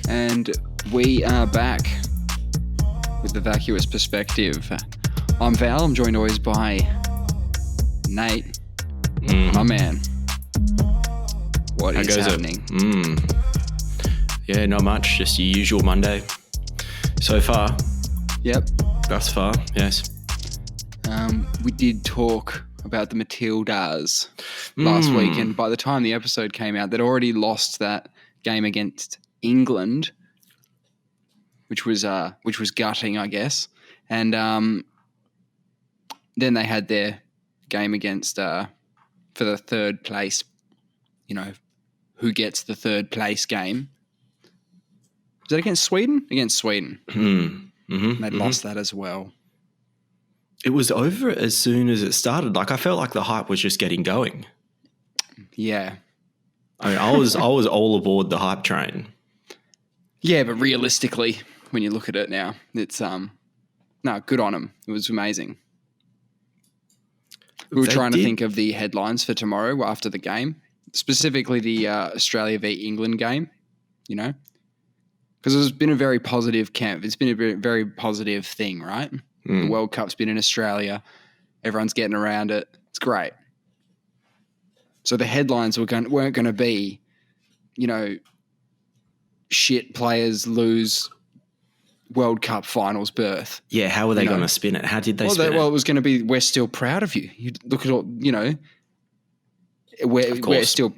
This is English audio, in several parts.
And we are back with the Vacuous Perspective. I'm Val. I'm joined always by Nate, my man. What is happening? Yeah, not much. Just your usual Monday so far. Yep. Thus far, yes. We did talk about the Matildas last week, and by the time the episode came out, they'd already lost that game against England, which was gutting, I guess. And then they had their game against for the third place. You know, who gets the third place game? Was that against Sweden? Against Sweden. They'd lost that as well. It was over as soon as it started. Like, I felt like the hype was just getting going. Yeah. I mean, I was all aboard the hype train. Yeah, but realistically, when you look at it now, it's no, good on them. It was amazing. We were trying to think of the headlines for tomorrow after the game, specifically the Australia v England game, you know, because it's been a very positive camp. It's been a very positive thing, right? The World Cup's been in Australia. Everyone's getting around it. It's great. So the headlines weren't going to be, you know, shit players lose World Cup finals berth. Yeah, how were they going to spin it? How did they spin it? Well, it was going to be, we're still proud of you. You look at all, you know, we're still,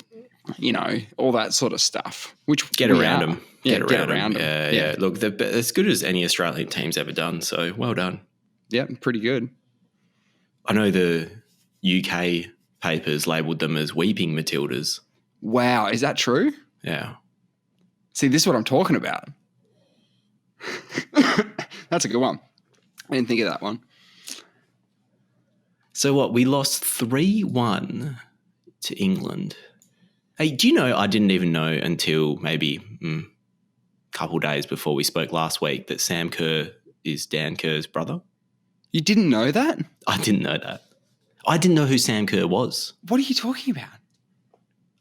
you know, all that sort of stuff. Which get around them. Yeah, get around them. Yeah. Look, they're as good as any Australian team's ever done. So well done. Yeah, pretty good. I know the UK papers labelled them as weeping Matildas. Wow, is that true? Yeah. See, this is what I'm talking about. That's a good one. I didn't think of that one. So what, we lost 3-1 to England. Hey, do you know, I didn't even know until maybe a couple days before we spoke last week that Sam Kerr is Dan Kerr's brother? You didn't know that? I didn't know that. I didn't know who Sam Kerr was. What are you talking about?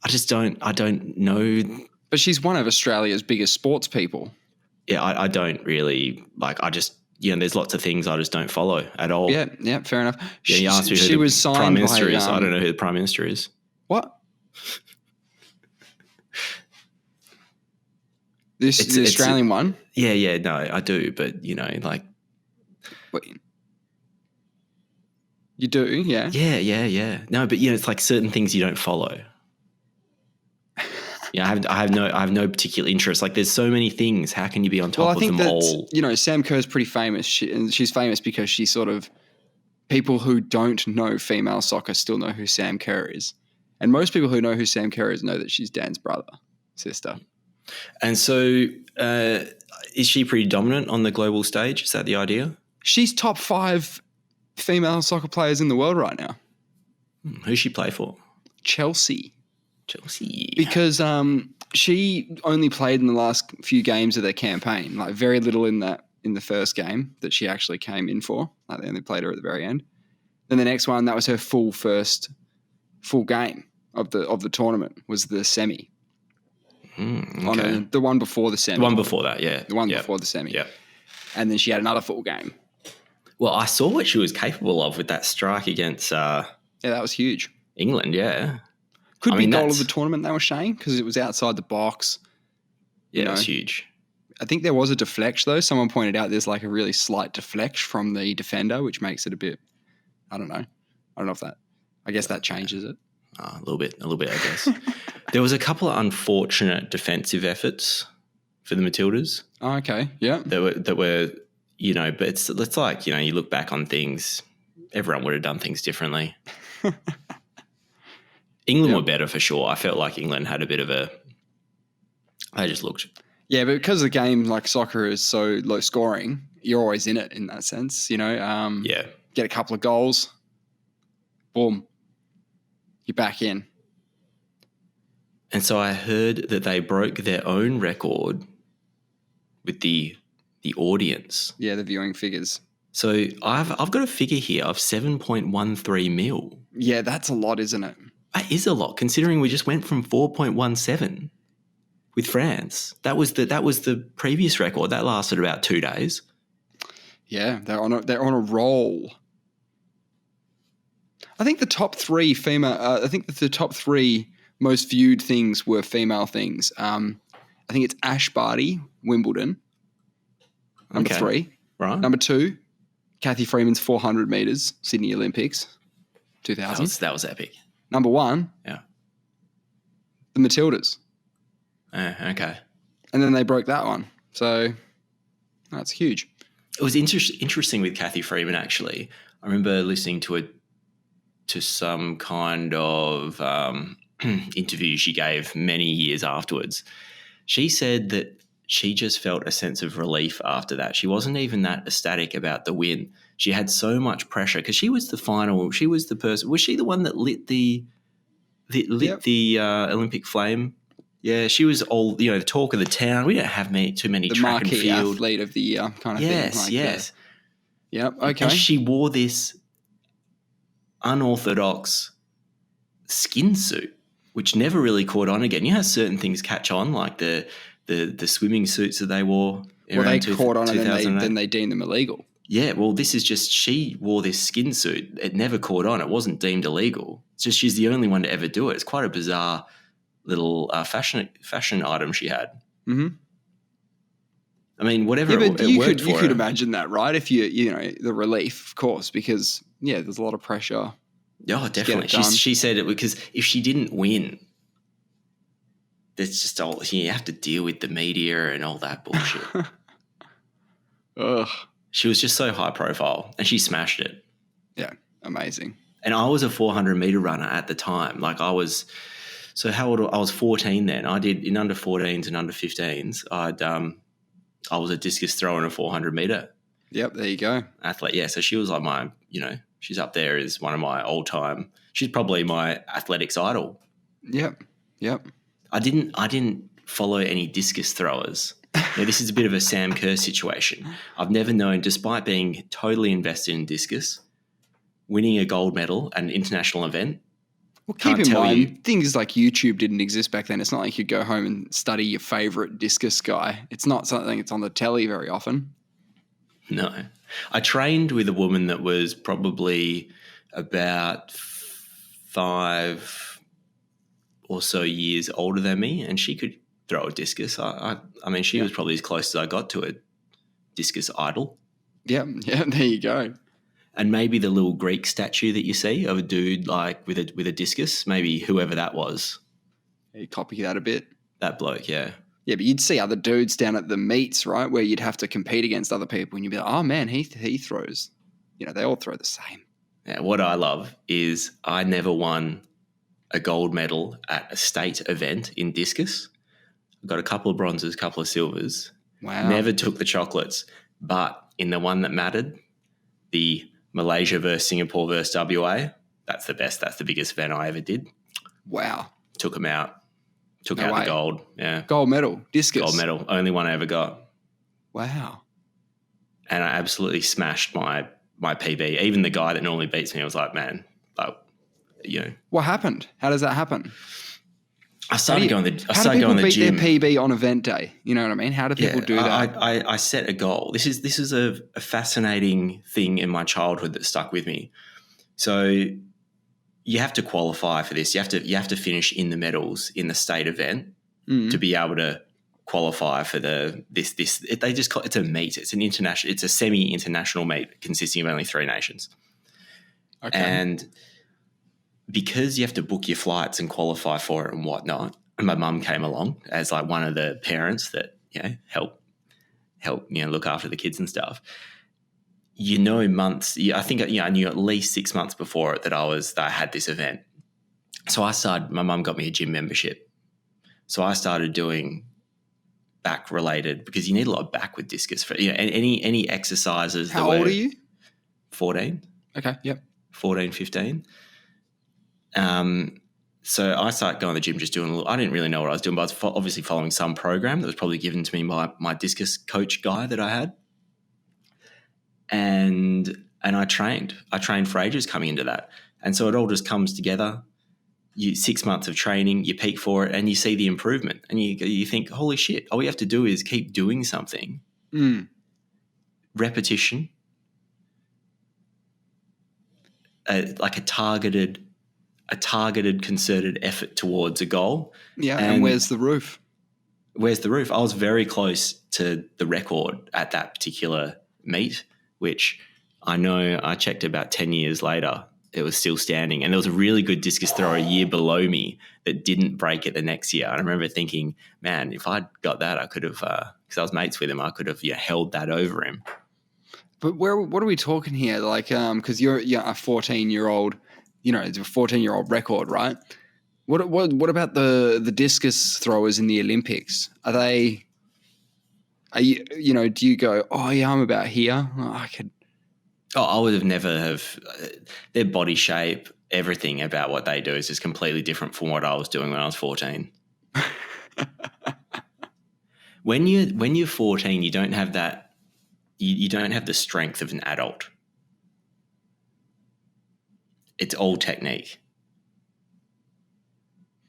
I don't know. But she's one of Australia's biggest sports people. Yeah, I don't really, like, I just, you know, there's lots of things I just don't follow at all. Yeah, fair enough. Yeah, you asked me who the Prime Minister is. I don't know who the Prime Minister is. What? The Australian one? Yeah, no, I do, but, you know, like. Wait. You do, yeah? Yeah. No, but, you know, it's like certain things you don't follow. Yeah, I have no particular interest. Like, there's so many things. How can you be on top of them all? You know, Sam Kerr's pretty famous. And she's famous because she sort of, people who don't know female soccer still know who Sam Kerr is. And most people who know who Sam Kerr is know that she's Dan's sister. And so is she pretty dominant on the global stage? Is that the idea? She's top 5 female soccer players in the world right now. Who's she play for? Chelsea. Because she only played in the last few games of their campaign, like very little in the first game that she actually came in for. Like they only played her at the very end. Then the next one, that was her full game of the tournament, was the semi. Okay. The one before the semi. The one before that, yeah. The one before the semi. Yeah. And then she had another full game. Well, I saw what she was capable of with that strike against yeah, that was huge. England, yeah. Could be goal of the tournament, they were saying, because it was outside the box. Yeah, it was huge. I think there was a deflection, though. Someone pointed out there's like a really slight deflection from the defender, which makes it a bit, I don't know if that, I guess that changes it. A little bit, I guess. There was a couple of unfortunate defensive efforts for the Matildas. Oh, okay, yeah. That were, you know, but it's like, you know, you look back on things, everyone would have done things differently. England were better for sure. I felt like England had a bit of they just looked. Yeah, but because the game, like soccer, is so low scoring, you're always in it in that sense, you know. Get a couple of goals, boom, you're back in. And so I heard that they broke their own record with the audience. Yeah, the viewing figures. So I've got a figure here of 7.13 mil. Yeah, that's a lot, isn't it? That is a lot, considering we just went from 4.17. with France. That was the previous record. That lasted about 2 days. Yeah, they're on a roll. I think the top three female. I think that the top three most viewed things were female things. I think it's Ash Barty, Wimbledon, number 3. Right. Number 2, Kathy Freeman's 400 meters, Sydney Olympics, 2000. That was epic. Number 1, Yeah. the Matildas, Okay. and then they broke that one. So that's huge. It was interesting with Kathy Freeman, actually. I remember listening to some kind of interview she gave many years afterwards. She said that she just felt a sense of relief after that. She wasn't even that ecstatic about the win. She had so much pressure because she was the final. She was the person. Was she the one that lit the Olympic flame? Yeah, she was all, the talk of the town. We don't have too many the track and marquee field athlete of the year kind of yes, thing. Yes. Yep. Okay. And she wore this unorthodox skin suit, which never really caught on again. You know how certain things catch on, like the swimming suits that they wore. Well, they caught on and then they deemed them illegal. Yeah, well, this is just she wore this skin suit. It never caught on. It wasn't deemed illegal. It's just she's the only one to ever do it. It's quite a bizarre little fashion item she had. Mm-hmm. I mean, whatever. Yeah, but you could imagine that, right? If the relief, of course, because there's a lot of pressure. Oh, definitely. She said it because if she didn't win, that's just all. You have to deal with the media and all that bullshit. Ugh. She was just so high profile, and she smashed it. Yeah, amazing. And I was a 400-meter runner at the time. Like I was. So how old? I was 14 then. I did in under 14s and under 15s. I was a discus thrower in a 400-meter. Yep, there you go. Athlete, yeah. So she was like my, she's up there as one of my all-time. She's probably my athletics idol. Yep. I didn't follow any discus throwers. This is a bit of a Sam Kerr situation. I've never known, despite being totally invested in discus, winning a gold medal at an international event. Well, keep in mind, things like YouTube didn't exist back then. It's not like you'd go home and study your favorite discus guy. It's not something that's on the telly very often. No. I trained with a woman that was probably about 5 or so years older than me, and she could throw a discus. I mean, she was probably as close as I got to a discus idol. Yeah, there you go. And maybe the little Greek statue that you see of a dude like with a discus, maybe whoever that was. You copy that a bit. That bloke, yeah. Yeah, but you'd see other dudes down at the meets, right, where you'd have to compete against other people, and you'd be like, oh, man, he throws. They all throw the same. Yeah, what I love is I never won a gold medal at a state event in discus. I got a couple of bronzes, a couple of silvers. Wow. Never took the chocolates. But in the one that mattered, the Malaysia versus Singapore versus WA, that's the best. That's the biggest event I ever did. Wow. Took them out. Took out the gold. Yeah. Gold medal. Discus. Gold medal. Only one I ever got. Wow. And I absolutely smashed my PB. Even the guy that normally beats me, I was like, man, What happened? How does that happen? I started going to the gym. How do people beat their PB on event day? You know what I mean? How do people do that? I set a goal. This is a fascinating thing in my childhood that stuck with me. So you have to qualify for this. You have to finish in the medals in the state event to be able to qualify for this. It's a meet. It's an international. It's a semi-international meet consisting of only 3 nations. Okay. And because you have to book your flights and qualify for it and whatnot, and my mum came along as like one of the parents that help look after the kids and stuff. Months. I think I knew at least 6 months before it that I had this event. So my mum got me a gym membership. So I started doing back related because you need a lot of back with discus for any exercises. How old are you? 14. Okay. Yep. 14, 15. So I started going to the gym, just doing I didn't really know what I was doing, but I was obviously following some program that was probably given to me by my discus coach guy that I had. And I trained for ages coming into that. And so it all just comes together. 6 months of training, you peak for it, and you see the improvement, and you think, holy shit! All we have to do is keep doing something. Repetition, like a targeted, concerted effort towards a goal. Yeah, and where's the roof? Where's the roof? I was very close to the record at that particular meet, which I know I checked about 10 years later. It was still standing. And there was a really good discus thrower a year below me that didn't break it the next year. And I remember thinking, man, if I'd got that, I could have, because I was mates with him, I could have held that over him. But what are we talking here? Like, because you're a 14-year-old, it's a 14-year-old record, right? What about the discus throwers in the Olympics? Do you go, oh yeah, I'm about here? I would have never have their body shape, everything about what they do is just completely different from what I was doing when I was 14. When you're 14, you don't have that. You don't have the strength of an adult. It's all technique.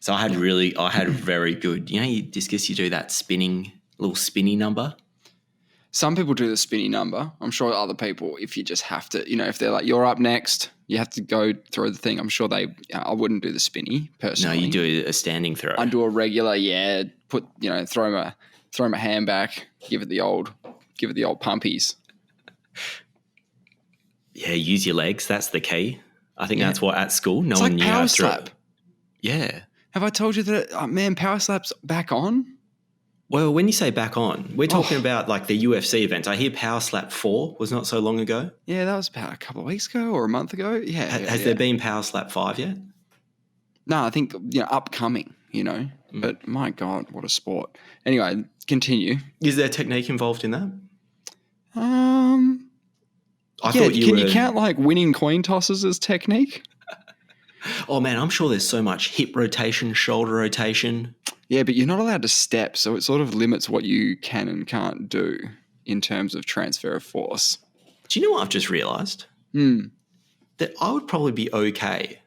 So I had very good. You discus, you do that little spinny number. Some people do the spinny number. I'm sure other people, if you just have to, if they're like, you're up next, you have to go through the thing. I'm sure I wouldn't do the spinny personally. No, you do a standing throw. I do a regular, throw my hand back, give it the old pumpies. Yeah, use your legs. That's the key. I think that's what at school no one knew how to throw. slap. Yeah. Have I told you that, power slap's back on? Well, when you say back on, we're talking about like the UFC events. I hear Power Slap 4 was not so long ago. Yeah, that was about a couple of weeks ago or a month ago. Yeah. Has there been Power Slap 5 yet? No, I think, upcoming, But my God, what a sport. Anyway, continue. Is there technique involved in that? I thought you count like winning coin tosses as technique? Oh man, I'm sure there's so much hip rotation, shoulder rotation. Yeah, but you're not allowed to step, so it sort of limits what you can and can't do in terms of transfer of force. Do you know what I've just realised? That I would probably be okay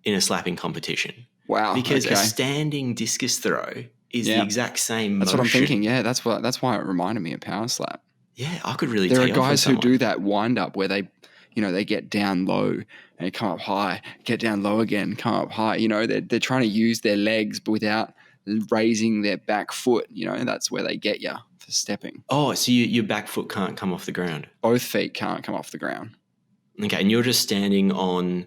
in a slapping competition. Wow. Because a standing discus throw is the exact same That's motion. what I'm thinking, yeah. That's why it reminded me of power slap. Yeah, I could really There are guys who do that wind up where they get down low and come up high, get down low again, come up high. They're trying to use their legs but without raising their back foot. That's where they get you for stepping. Oh, so your back foot can't come off the ground? Both feet can't come off the ground. Okay, and you're just standing on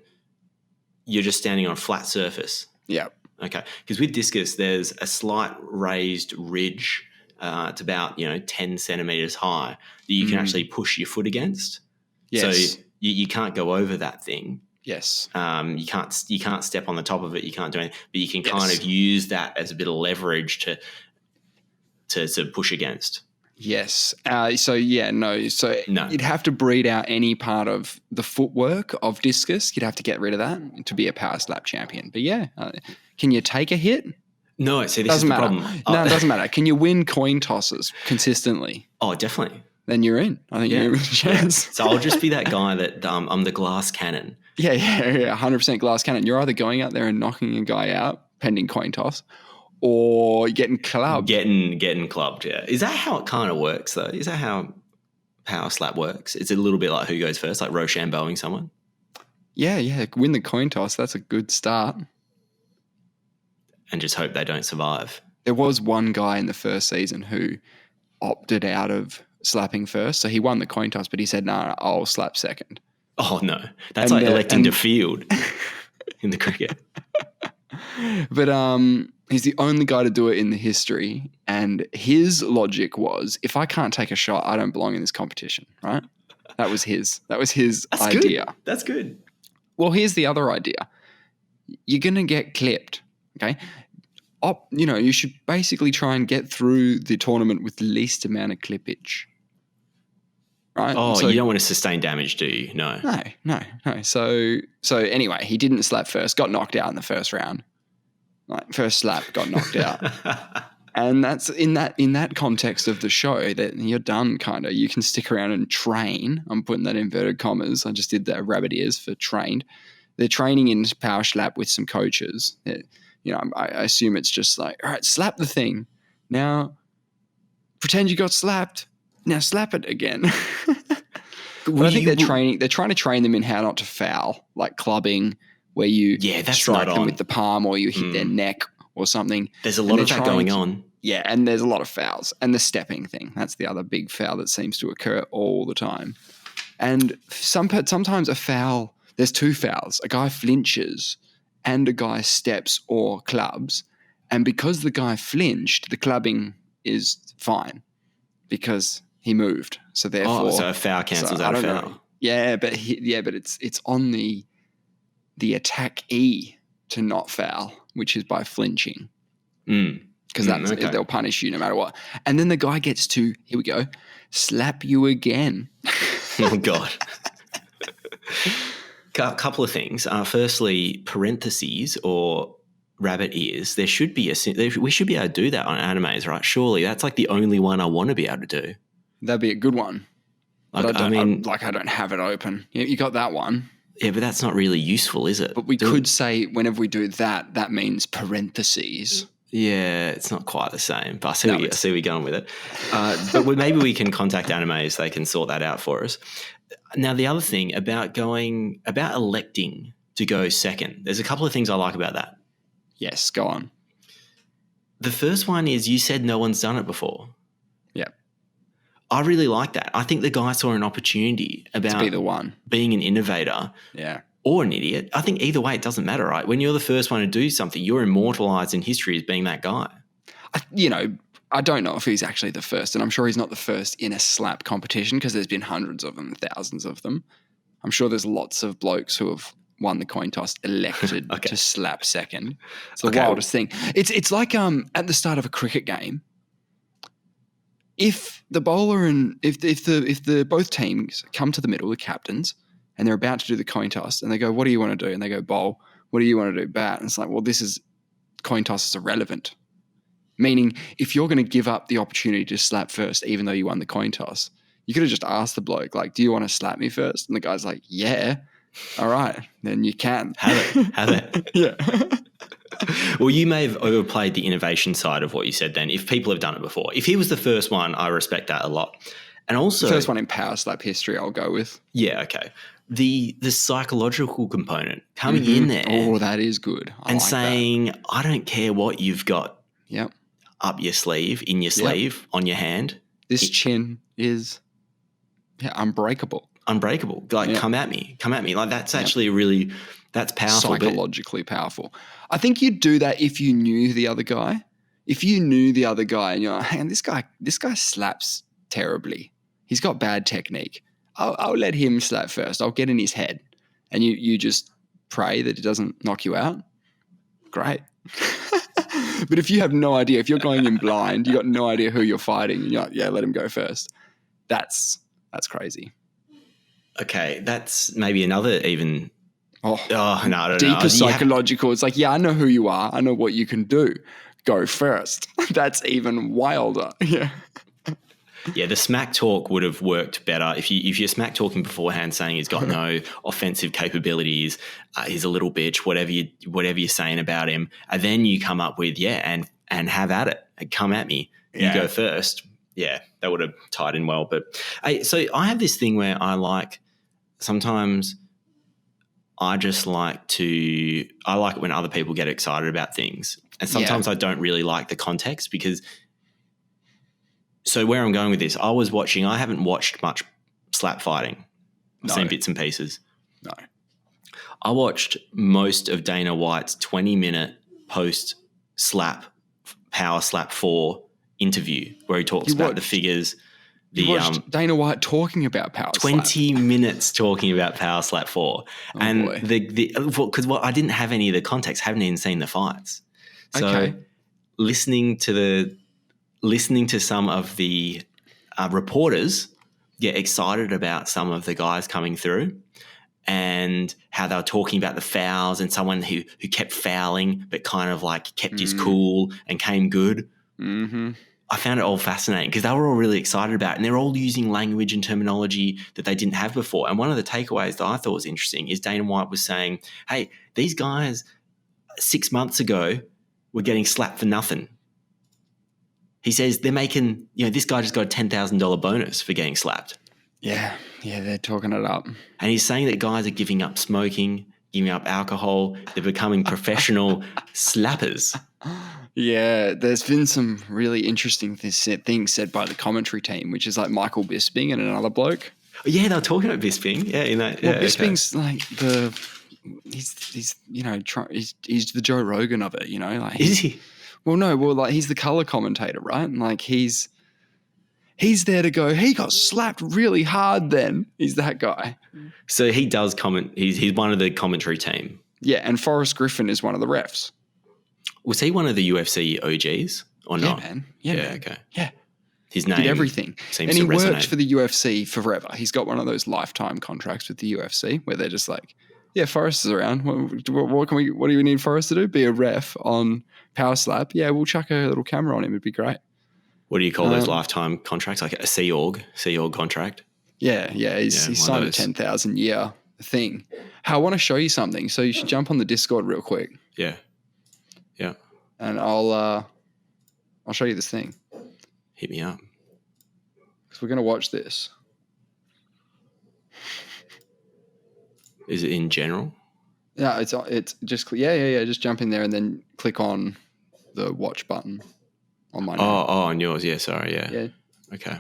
a flat surface? Yeah. Okay, because with discus, there's a slight raised ridge. It's about 10 centimeters high that you can actually push your foot against. Yes. So you can't go over that thing. Yes. You can't step on the top of it. You can't do anything, but you can kind of use that as a bit of leverage to push against. Yes. So you'd have to breed out any part of the footwork of discus. You'd have to get rid of that to be a power slap champion. But can you take a hit? No, see, this is the problem. No, it doesn't matter. Can you win coin tosses consistently? Oh, definitely. Then you're in. I think you're in with a chance. So I'll just be that guy that I'm the glass cannon. Yeah, 100% glass cannon. You're either going out there and knocking a guy out, pending coin toss, or getting clubbed. Getting clubbed, yeah. Is that how it kind of works, though? Is that how power slap works? It's a little bit like who goes first, like Rochambeauing someone? Yeah. Win the coin toss. That's a good start. And just hope they don't survive. There was one guy in the first season who opted out of slapping first. So he won the coin toss, but he said, no, I'll slap second. Oh, no. That's like electing to field in the cricket. But he's the only guy to do it in the history. And his logic was, if I can't take a shot, I don't belong in this competition, right? That was his idea. Good. That's good. Well, here's the other idea. You're going to get clipped, okay? You should basically try and get through the tournament with the least amount of clippage. Right? Oh, so you don't want to sustain damage, do you? No. No. So anyway, he didn't slap first, got knocked out in the first round. Like first slap, got knocked out. And that's in that context of the show that you're done kind of. You can stick around and train. I'm putting that in inverted commas. I just did the rabbit ears for trained. they're training in power slap with some coaches. I assume it's just like, all right, slap the thing. Now pretend you got slapped. Now slap it again. But I think they're trying to train them in how not to foul, like clubbing, where you strike them with the palm or you hit their neck or something. There's a lot of that going on. Yeah, and there's a lot of fouls. And the stepping thing, that's the other big foul that seems to occur all the time. And sometimes a foul, there's two fouls. A guy flinches and a guy steps or clubs. And because the guy flinched, the clubbing is fine because he moved. So therefore, so a foul cancels out a foul. Know. Yeah, but it's on the attack E to not foul, which is by flinching. Because they'll punish you no matter what. And then the guy gets to, here we go, slap you again. Oh God. A couple of things. Firstly, parentheses or rabbit ears. We should be able to do that on animes, right? Surely that's like the only one I want to be able to do. That'd be a good one. But I don't have it open. You got that one. Yeah, but that's not really useful, is it? But we could say whenever we do that, that means parentheses. Yeah, it's not quite the same. But I see where you're going with it. But maybe we can contact animes. They can sort that out for us. Now, the other thing about electing to go second, there's a couple of things I like about that. Yes, go on. The first one is you said no one's done it before. Yeah. I really like that. I think the guy saw an opportunity about to be the one, being an innovator. Yeah. Or an idiot. I think either way, it doesn't matter, right? When you're the first one to do something, you're immortalized in history as being that guy. I don't know if he's actually the first, and I'm sure he's not the first in a slap competition because there's been hundreds of them, thousands of them. I'm sure there's lots of blokes who have won the coin toss elected to slap second. It's the wildest thing. It's like at the start of a cricket game, if the bowler and if the both teams come to the middle, the captains, and they're about to do the coin toss, and they go, "What do you want to do?" And they go, "Bowl." "What do you want to do?" "Bat." And it's like, well, this is coin toss is irrelevant. Meaning, if you're going to give up the opportunity to slap first, even though you won the coin toss, you could have just asked the bloke, like, "Do you want to slap me first?" And the guy's like, "Yeah." "All right, then you can have it. Yeah. Well, you may have overplayed the innovation side of what you said. Then, if people have done it before, if he was the first one, I respect that a lot. And also, first one in power slap history, I'll go with. Yeah, okay. The psychological component coming in there. Oh, that is good. And like saying, that. I don't care what you've got up your sleeve, in your sleeve, on your hand. This chin is unbreakable. Unbreakable. Like, come at me. Like, that's actually that's powerful. Psychologically powerful. I think you'd do that if you knew the other guy. If you knew the other guy and you're like, hang on, this guy slaps terribly. He's got bad technique. I'll let him slap first. I'll get in his head. And you just pray that it doesn't knock you out. Great. But if you have no idea, if you're going in blind, you got no idea who you're fighting, and you're like, let him go first. That's crazy. Okay, that's maybe another even no, I don't deeper know. Psychological. It's like, I know who you are. I know what you can do. Go first. That's even wilder. Yeah. Yeah, the smack talk would have worked better if you're smack talking beforehand, saying he's got no offensive capabilities, he's a little bitch, whatever you're saying about him, and then you come up with and have at it, and come at me, you go first. Yeah, that would have tied in well. But so I have this thing where sometimes I just like it when other people get excited about things, and sometimes I don't really like the context because. So where I'm going with this, I haven't watched much slap fighting. I've seen bits and pieces. No. I watched most of Dana White's 20-minute post-slap, Power Slap 4 interview where he talks about the figures. You watched Dana White talking about Power 20 minutes talking about Power Slap 4. Because I didn't have any of the context, haven't even seen the fights. So listening to some of the reporters get excited about some of the guys coming through and how they were talking about the fouls and someone who kept fouling but kind of like kept his cool and came good. Mm-hmm. I found it all fascinating because they were all really excited about it, and they're all using language and terminology that they didn't have before. And one of the takeaways that I thought was interesting is Dana White was saying, hey, these guys 6 months ago were getting slapped for nothing. He says they're making, this guy just got a $10,000 bonus for getting slapped. Yeah, they're talking it up. And he's saying that guys are giving up smoking, giving up alcohol. They're becoming professional slappers. Yeah, there's been some really interesting things said by the commentary team, which is like Michael Bisping and another bloke. Yeah, they were talking about Bisping. Yeah, in that. Well, Bisping's like he's he's the Joe Rogan of it, Like is he? Well, no, like he's the color commentator, right? And like he's there to go, he got slapped really hard then. He's that guy. So he does comment. He's one of the commentary team. Yeah, and Forrest Griffin is one of the refs. Was he one of the UFC OGs or not? Man. Yeah, man. Okay. Yeah. His name did everything. Seems and he to resonate. worked for the UFC forever. He's got one of those lifetime contracts with the UFC where they're just like, yeah, Forrest is around. What do you need Forrest to do? Be a ref on Power Slap? Yeah, we'll chuck a little camera on him. It'd be great. What do you call those lifetime contracts? Like a Sea Org contract? Yeah. He's signed a 10,000 year thing. Hey, I want to show you something. So you should jump on the Discord real quick. Yeah. And I'll show you this thing. Hit me up. Because we're going to watch this. Is it in general? Yeah, it's just just jump in there and then click on the watch button on my name. On yours. Yeah, sorry. Yeah. Okay.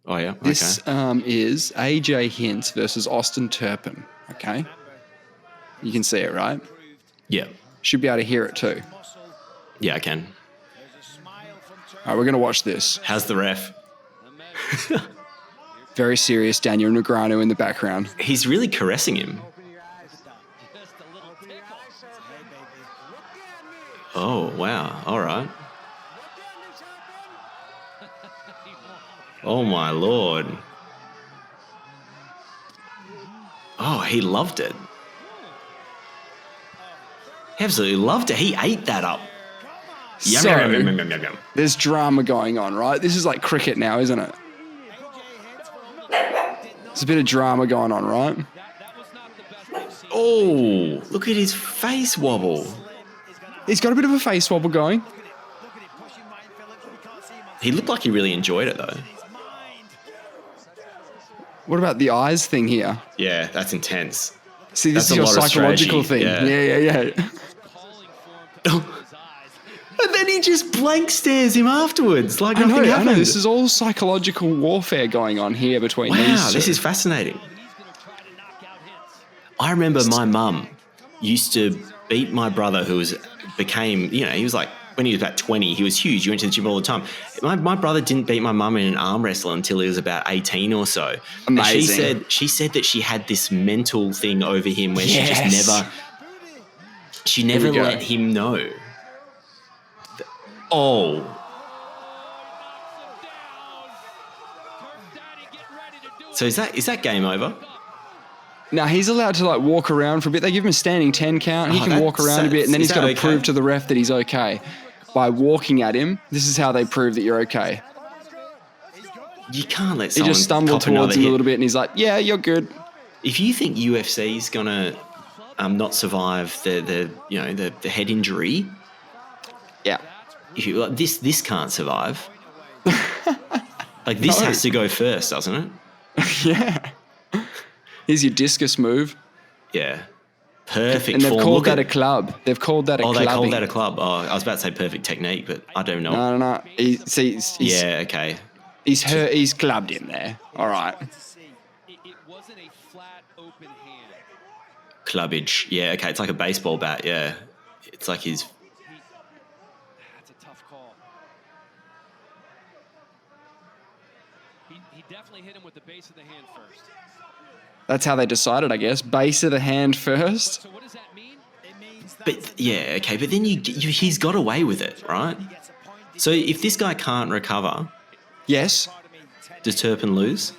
Oh, yeah. Okay. This is AJ Hintz versus Austin Turpin. Okay. You can see it, right? Yeah. Should be able to hear it too. Yeah, I can. All right, we're going to watch this. How's the ref? Very serious Daniel Negreanu in the background. He's really caressing him. Oh, wow. All right. Oh, my Lord. Oh, he loved it. He absolutely loved it. He ate that up. So, there's drama going on, right? This is like cricket now, isn't it? There's a bit of drama going on, right? Oh, look at his face wobble. He's got a bit of a face wobble going. He looked like he really enjoyed it, though. What about the eyes thing here? Yeah, that's intense. See, this is your psychological thing. Yeah. And then he just blank stares him afterwards like nothing happened. I know. This is all psychological warfare going on here between these two. Wow, this is fascinating. I remember my mum used to beat my brother he was like, when he was about 20, he was huge. He went to the gym all the time. My brother didn't beat my mum in an arm wrestle until he was about 18 or so. Amazing. And she said that she had this mental thing over him where she never let him know. Oh. So is that game over? Now he's allowed to like walk around for a bit. They give him a standing 10 count. He can walk around a bit, and then he's got to prove to the ref that he's okay. By walking at him, this is how they prove that you're okay. You can't let someone He just stumbled towards him a little bit, and he's like, "Yeah, you're good." If you think UFC's gonna not survive the head injury, yeah, if you like, this can't survive. Like this has to go first, doesn't it? Yeah. Here's your discus move. Yeah. Perfect. And they've called that a club. They've called that a club. Oh, they called that a club. Oh, I was about to say perfect technique, but I don't know. No. Yeah, okay. He's clubbed in there. All right. It wasn't a flat open hand. Clubbage. Yeah, okay. It's like a baseball bat. Yeah. It's like his. That's a tough call. He definitely hit him with the base of the hand first. That's how they decided, I guess. Base of the hand first. So what does that mean? But yeah, okay. But then he's got away with it, right? So if this guy can't recover, yes, does Turpin lose?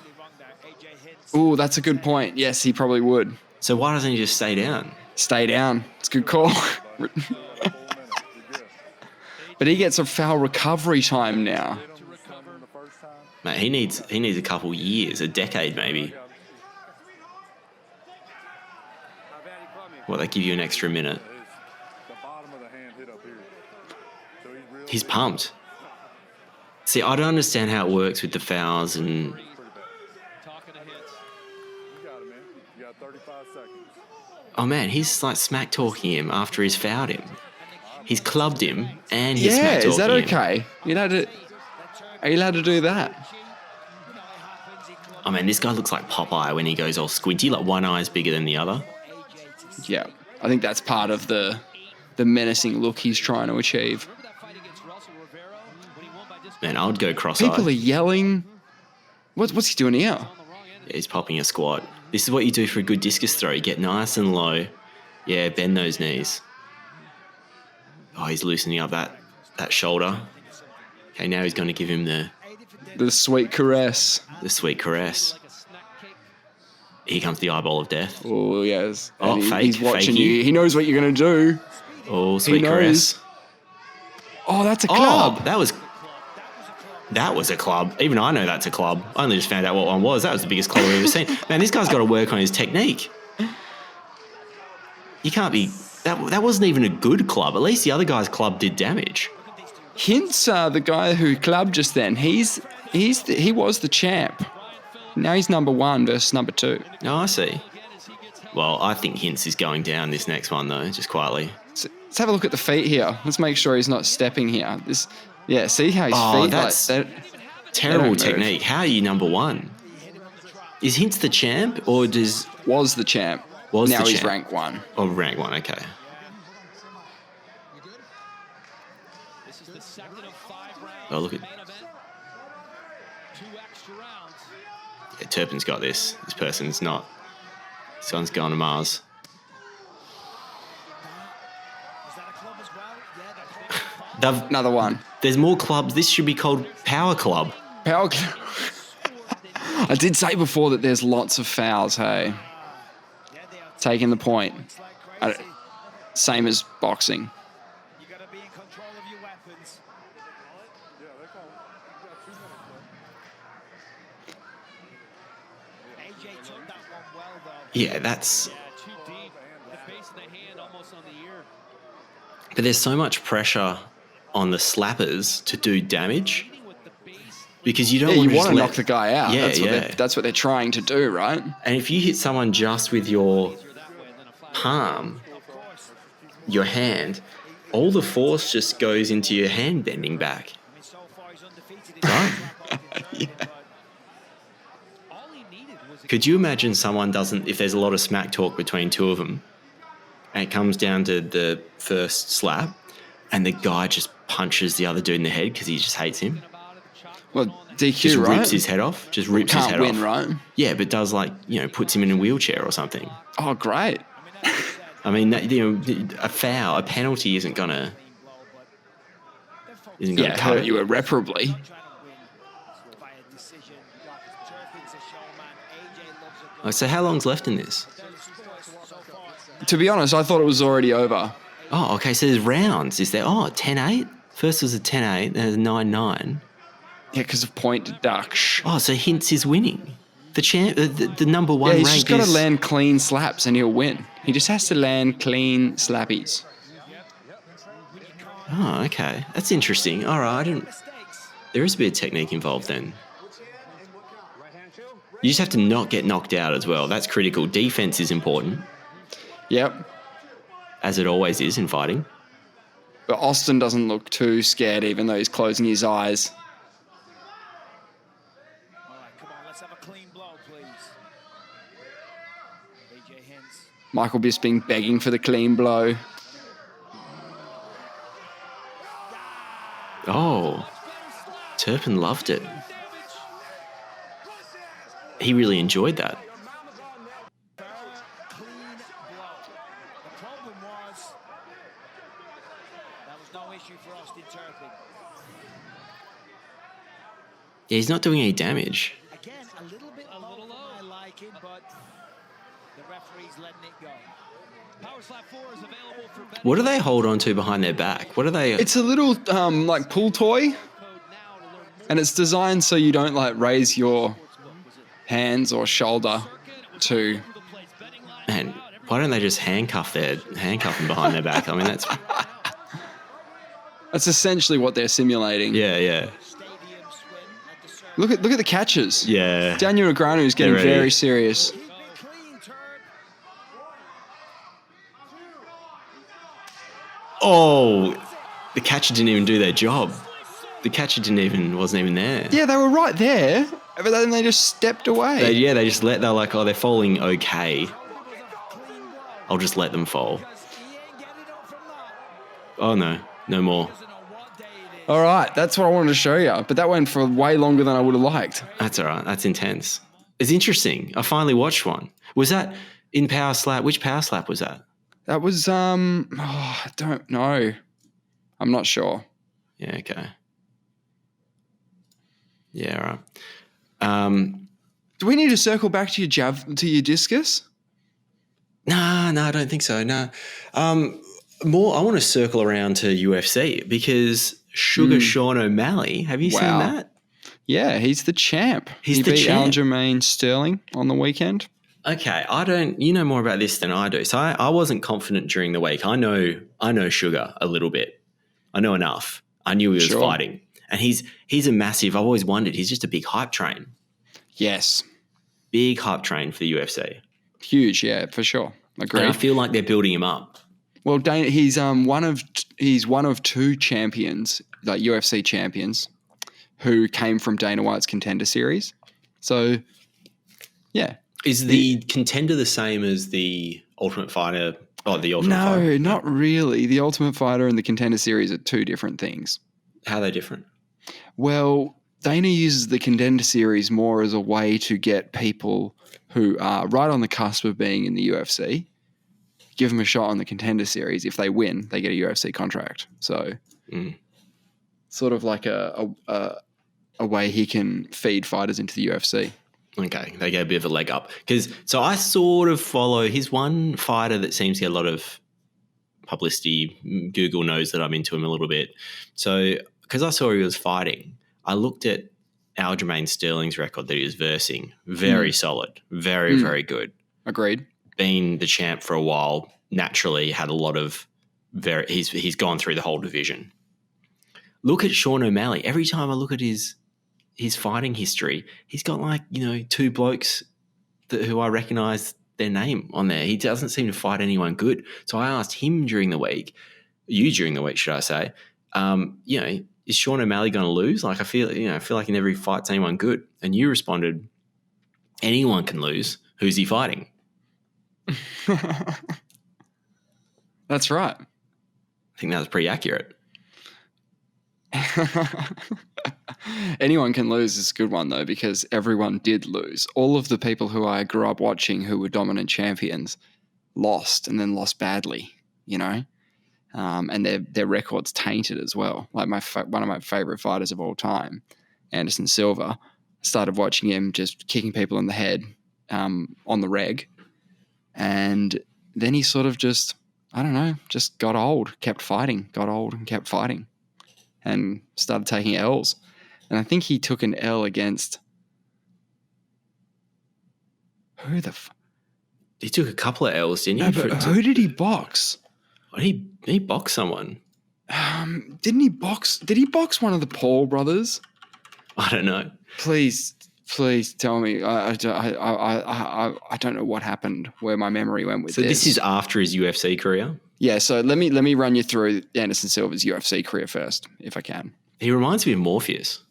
Ooh, that's a good point. Yes, he probably would. So why doesn't he just stay down? Stay down. It's a good call. But he gets a foul recovery time now. Mate, he needs a couple years, a decade maybe. Well, they give you an extra minute. He's pumped. See, I don't understand how it works with the fouls and... Oh, man, he's like smack-talking him after he's fouled him. He's clubbed him and he's smack-talking him. Is that okay? Are you allowed to do that? Oh, man, this guy looks like Popeye when he goes all squinty, like one eye's bigger than the other. Yeah, I think that's part of the menacing look he's trying to achieve. Man, I would go cross-eyed. People are yelling. What's he doing here? Yeah, he's popping a squat. This is what you do for a good discus throw. You get nice and low. Yeah, bend those knees. Oh, he's loosening up that shoulder. Okay, now he's going to give him the sweet caress. The sweet caress. Here comes the eyeball of death. Oh, yes. Oh, He's watching fakey. you. He knows what you're going to do. Oh, sweet caress. Oh, that's a club. Oh, that was a club. Even I know that's a club. I only just found out what one was. That was the biggest club I've ever seen. Man, this guy's got to work on his technique. You can't be... That wasn't even a good club. At least the other guy's club did damage. Hintz, the guy who clubbed just then, he was the champ. Now he's number 1 versus number 2. Oh, I see. Well, I think Hintz is going down this next one, though, just quietly. Let's have a look at the feet here. Let's make sure he's not stepping here. See how his feet... That's terrible technique. How are you number 1? Is Hintz the champ, or does... Was the champ. Now he's rank 1. Oh, rank 1, okay. Oh, look at... Yeah, Turpin's got this. This person's not... This one's going to Mars. Another one. There's more clubs. This should be called Power Club. Power Club. I did say before that there's lots of fouls, hey. Taking the point. Same as boxing. Yeah, that's... But there's so much pressure on the slappers to do damage because you don't want to knock the guy out. Yeah, that's what they're trying to do, right? And if you hit someone just with your palm, your hand, all the force just goes into your hand bending back. Right? Yeah. Could you imagine someone doesn't, if there's a lot of smack talk between two of them, and it comes down to the first slap, and the guy just punches the other dude in the head because he just hates him? Well, DQ, just right? rips his head off. Just rips his head Can't win, off. right? Yeah, but does puts him in a wheelchair or something. Oh, great. I mean, a foul, a penalty isn't gonna hurt you irreparably. So how long's left in this? To be honest, I thought it was already over. Oh, okay. So there's rounds. Is there? 10-8? First was a 10-8, then a 9-9. Yeah, because of point deduction. Oh, so Hintz is winning. The champ, the number one rank. Yeah, he's just got to land clean slaps and he'll win. He just has to land clean slappies. Oh, okay. That's interesting. All right, there is a bit of technique involved then. You just have to not get knocked out as well. That's critical. Defense is important. Yep. As it always is in fighting. But Austin doesn't look too scared, even though he's closing his eyes. All right, come on, let's have a clean blow, please. BJ Hintz. Michael Bisping begging for the clean blow. Oh, Turpin loved it. He really enjoyed that. Yeah, he's not doing any damage. Again, a little bit low for my liking, but the referee's letting it go. Power slap 4 is available for betting. What do they hold on to behind their back? What are they? It's a little like pull toy, and it's designed so you don't like raise your hands or shoulder to. Man, why don't they just handcuff them behind their back? I mean, that's essentially what they're simulating. yeah. Look at the catches. Yeah. Daniel Negreanu is getting They're ready. very serious. Oh, the catcher didn't even do their job. The catcher wasn't even there. Yeah, they were right there, but then they just stepped away. They're like, oh, they're falling okay. I'll just let them fall. Oh, no more. All right, that's what I wanted to show you, but that went for way longer than I would have liked. That's all right. That's intense. It's interesting. I finally watched one. Was that in Power Slap? Which Power Slap was that? That was, I don't know. I'm not sure. Yeah, okay. Yeah, all right. Do we need to circle back to your discus? No, I don't think so. No. More, I want to circle around to UFC because Sean O'Malley, have you seen that? Yeah, he's the champ. He beat champ. Aljamain Sterling on the weekend. Okay, you know more about this than I do. So I wasn't confident during the week. I know Suga a little bit. I know enough. I knew he was fighting. And he's a massive, I've always wondered, he's just a big hype train. Yes. Big hype train for the UFC. Huge, yeah, for sure. Agree. And I feel like they're building him up. Well, he's one of two champions, like UFC champions, who came from Dana White's Contender Series. So, yeah. Is the Contender the same as the Ultimate Fighter? Oh, the Ultimate Fighter. No, not really. The Ultimate Fighter and the Contender Series are two different things. How are they different? Well, Dana uses the Contender Series more as a way to get people who are right on the cusp of being in the UFC, give them a shot on the Contender Series. If they win, they get a UFC contract. So, sort of like a way he can feed fighters into the UFC. Okay, they get a bit of a leg up. So I sort of follow his one fighter that seems to get a lot of publicity. Google knows that I'm into him a little bit. So because I saw he was fighting, I looked at Aljamain Sterling's record that he was versing. Very solid. Very, very good. Agreed. Been the champ for a while, naturally had a lot of he's gone through the whole division. Look at Sean O'Malley. Every time I look at his fighting history, he's got two blokes who I recognise their name on there. He doesn't seem to fight anyone good. So I asked him during the week, should I say, is Sean O'Malley going to lose? Like I feel like he never fights anyone good. And you responded, anyone can lose. Who's he fighting? That's right. I think that was pretty accurate. Anyone can lose is a good one, though, because everyone did lose. All of the people who I grew up watching who were dominant champions lost and then lost badly, and their records tainted as well. Like one of my favorite fighters of all time, Anderson Silva, started watching him just kicking people in the head on the reg. And then he sort of just got old, kept fighting, got old and kept fighting and started taking L's. And I think he took an L against he took a couple of L's, didn't he? No, but who did he box? He boxed someone. Didn't he box? Did he box one of the Paul brothers? I don't know. Please tell me. I don't know what happened, where my memory went with this. So this is after his UFC career? Yeah, so let me run you through Anderson Silva's UFC career first, if I can. He reminds me of Morpheus.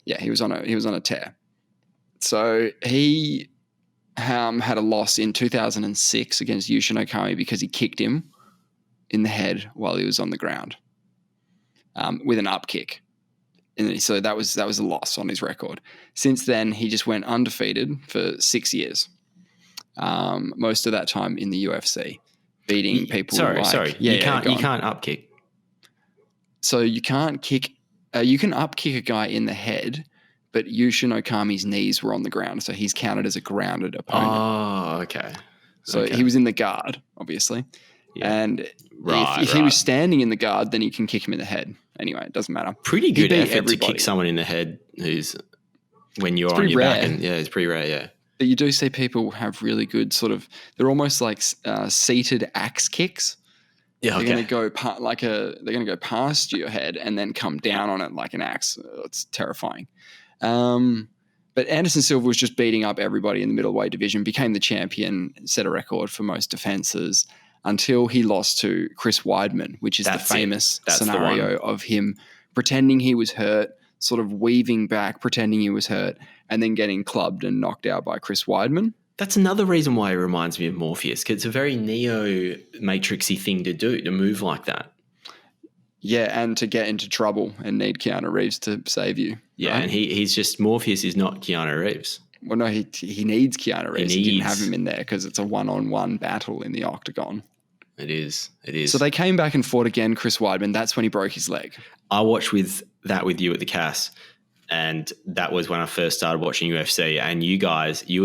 Yeah, he was on a tear. So he had a loss in 2006 against Yushin Okami because he kicked him in the head while he was on the ground with an up kick. And so that was a loss on his record. Since then, he just went undefeated for 6 years. Most of that time in the UFC, beating people. Sorry. Yeah, you can't up kick. So you can't kick. You can up kick a guy in the head, but Yushin Okami's knees were on the ground, so he's counted as a grounded opponent. Oh, okay. So Okay. he was in the guard, obviously. Yeah. And if he was standing in the guard, then you can kick him in the head. Anyway, it doesn't matter. Pretty He good beat effort to everybody. kick someone in the head who's when you're on pretty your back. rare. And it's pretty rare, yeah. But you do see people have really good sort of, they're almost like seated axe kicks. Yeah, They're going to go they're going to go past your head and then come down on it like an axe. It's terrifying. But Anderson Silva was just beating up everybody in the middleweight division, became the champion, set a record for most defenses until he lost to Chris Weidman, which is the famous scenario of him pretending he was hurt, sort of weaving back, pretending he was hurt, and then getting clubbed and knocked out by Chris Weidman. That's another reason why it reminds me of Morpheus, because it's a very Neo-Matrixy thing to do, to move like that. Yeah, and to get into trouble and need Keanu Reeves to save you. Yeah, right? and he's just, Morpheus is not Keanu Reeves. Well, no, he needs Keanu Reeves. He didn't have needs- him in there because it's a one-on-one battle in the octagon. It is. So they came back and fought again, Chris Weidman. That's when he broke his leg. I watched with you at the Cass, and that was when I first started watching UFC, and you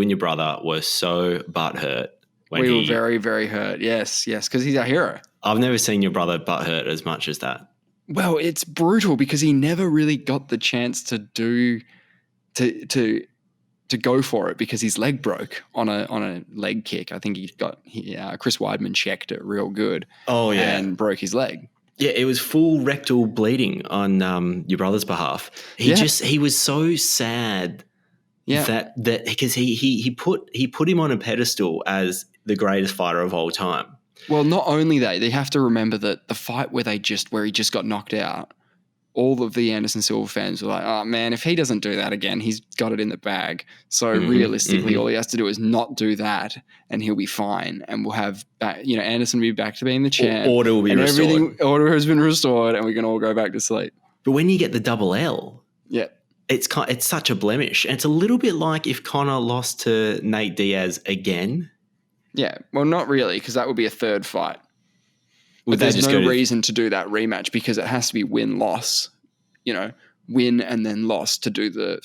and your brother were so butthurt. We were very, very hurt. Yes, because he's our hero. I've never seen your brother butthurt as much as that. Well, it's brutal because he never really got the chance to go for it because his leg broke on a leg kick. I think Chris Weidman checked it real good. Oh yeah, and broke his leg. Yeah, it was full rectal bleeding on your brother's behalf. He was so sad. Yeah, that because he put him on a pedestal as the greatest fighter of all time. Well, not only that, they have to remember that the fight where he just got knocked out, all of the Anderson Silva fans were like, oh man, if he doesn't do that again, he's got it in the bag. So realistically, all he has to do is not do that and he'll be fine. And we'll have Anderson will be back to being the champ. Order will be restored. Order has been restored and we can all go back to sleep. But when you get the double L, yeah, it's such a blemish. And it's a little bit like if Conor lost to Nate Diaz again. Yeah, well, not really, because that would be a third fight. But Would they there's just no go reason to do that rematch because it has to be win-loss. Win and then loss to do the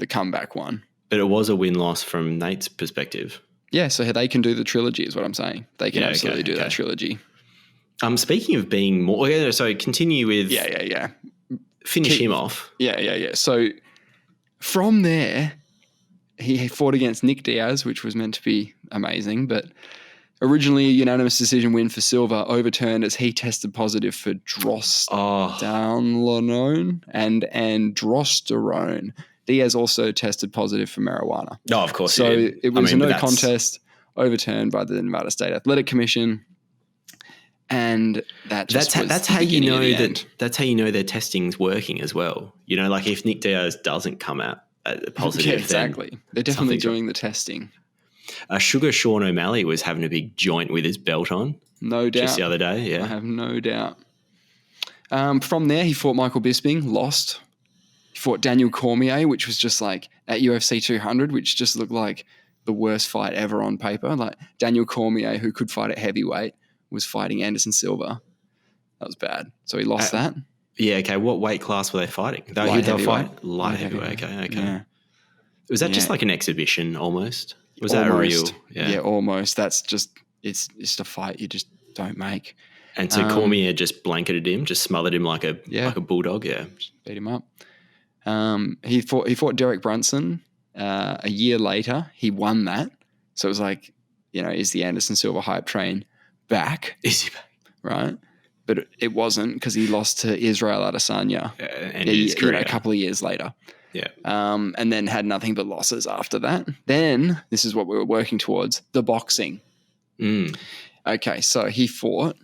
comeback one. But it was a win-loss from Nate's perspective. Yeah, so they can do the trilogy is what I'm saying. They can absolutely do that trilogy. Speaking of being more... So continue with... Yeah. Finish him off. Yeah. So from there... He fought against Nick Diaz, which was meant to be amazing, but originally a unanimous decision win for Silva, overturned as he tested positive for drostanolone and androsterone. Diaz also tested positive for marijuana. Oh, of course. So it was a no contest, overturned by the Nevada State Athletic Commission, and that's how you know that's how you know their testing's working as well. Like if Nick Diaz doesn't come out positive. Yeah, exactly. They're definitely doing the testing. Sugar Sean O'Malley was having a big joint with his belt on. No doubt. Just the other day, yeah. I have no doubt. From there, he fought Michael Bisping, lost. He fought Daniel Cormier, which was just like at UFC 200, which just looked like the worst fight ever on paper. Like Daniel Cormier, who could fight at heavyweight, was fighting Anderson Silva. That was bad. So he lost that. Yeah, okay. What weight class were they fighting? Light heavyweight. Light heavyweight. Okay. Yeah. Was that just like an exhibition almost? Was that a real? Yeah, almost. That's just it's a fight you just don't make. And so Cormier just blanketed him, just smothered him like a bulldog. Yeah, just beat him up. He fought Derek Brunson a year later. He won that. So it was like, is the Anderson Silva hype train back? Is he back? Right. But it wasn't because he lost to Israel Adesanya a couple of years later. Yeah. And then had nothing but losses after that. Then, this is what we were working towards, the boxing. Okay, so he fought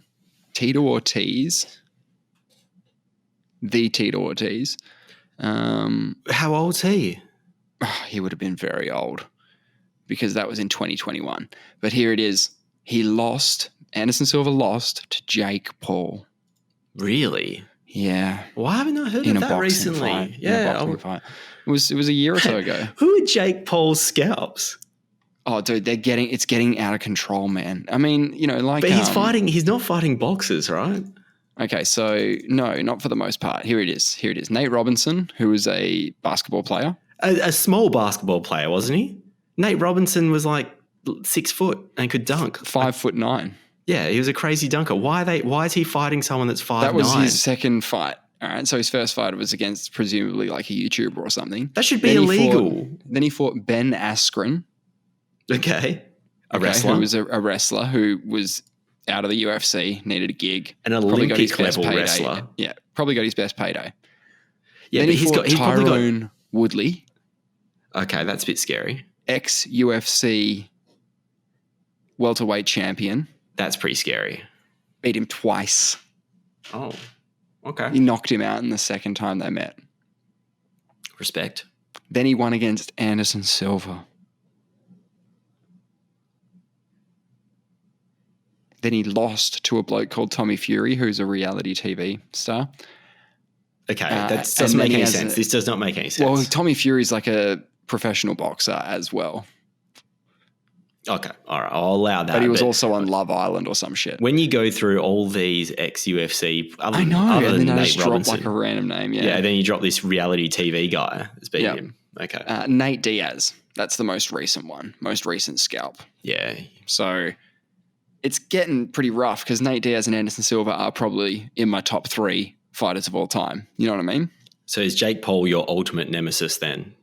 Tito Ortiz, the Tito Ortiz. How old's he? He would have been very old because that was in 2021. But here it is. Anderson Silva lost to Jake Paul. Really? Yeah. Why haven't I heard of that recently? Fight. Fight. It was a year or so ago. Who are Jake Paul's scalps? Oh, dude, it's getting out of control, man. I mean, But he's not fighting boxers, right? Okay, so no, not for the most part. Here it is. Nate Robinson, who was a basketball player. A small basketball player, wasn't he? Nate Robinson was like 6 foot and could dunk. 5'9". Yeah, he was a crazy dunker. Why is he fighting someone that's 5'9"? That was his second fight. All right, so his first fight was against presumably like a YouTuber or something. That should be illegal. Then he fought Ben Askren. Okay. A wrestler. Who was a wrestler who was out of the UFC, needed a gig. An Olympic level wrestler. Yeah, probably got his best payday. Yeah, then but he fought Tyrone Woodley. Okay, that's a bit scary. Ex-UFC welterweight champion. That's pretty scary. Beat him twice. Oh, okay. He knocked him out in the second time they met. Respect. Then he won against Anderson Silva. Then he lost to a bloke called Tommy Fury, who's a reality TV star. Okay, that doesn't make any sense. This does not make any sense. Well, Tommy Fury's like a professional boxer as well. Okay, all right, I'll allow that. But he was also on Love Island or some shit. When you go through all these ex-UFC, I know, and then I just dropped like a random name. Yeah, then you drop this reality TV guy that's beating him. Okay. Nate Diaz. That's the most recent one, most recent scalp. Yeah. So it's getting pretty rough because Nate Diaz and Anderson Silva are probably in my top 3 fighters of all time. You know what I mean? So is Jake Paul your ultimate nemesis then?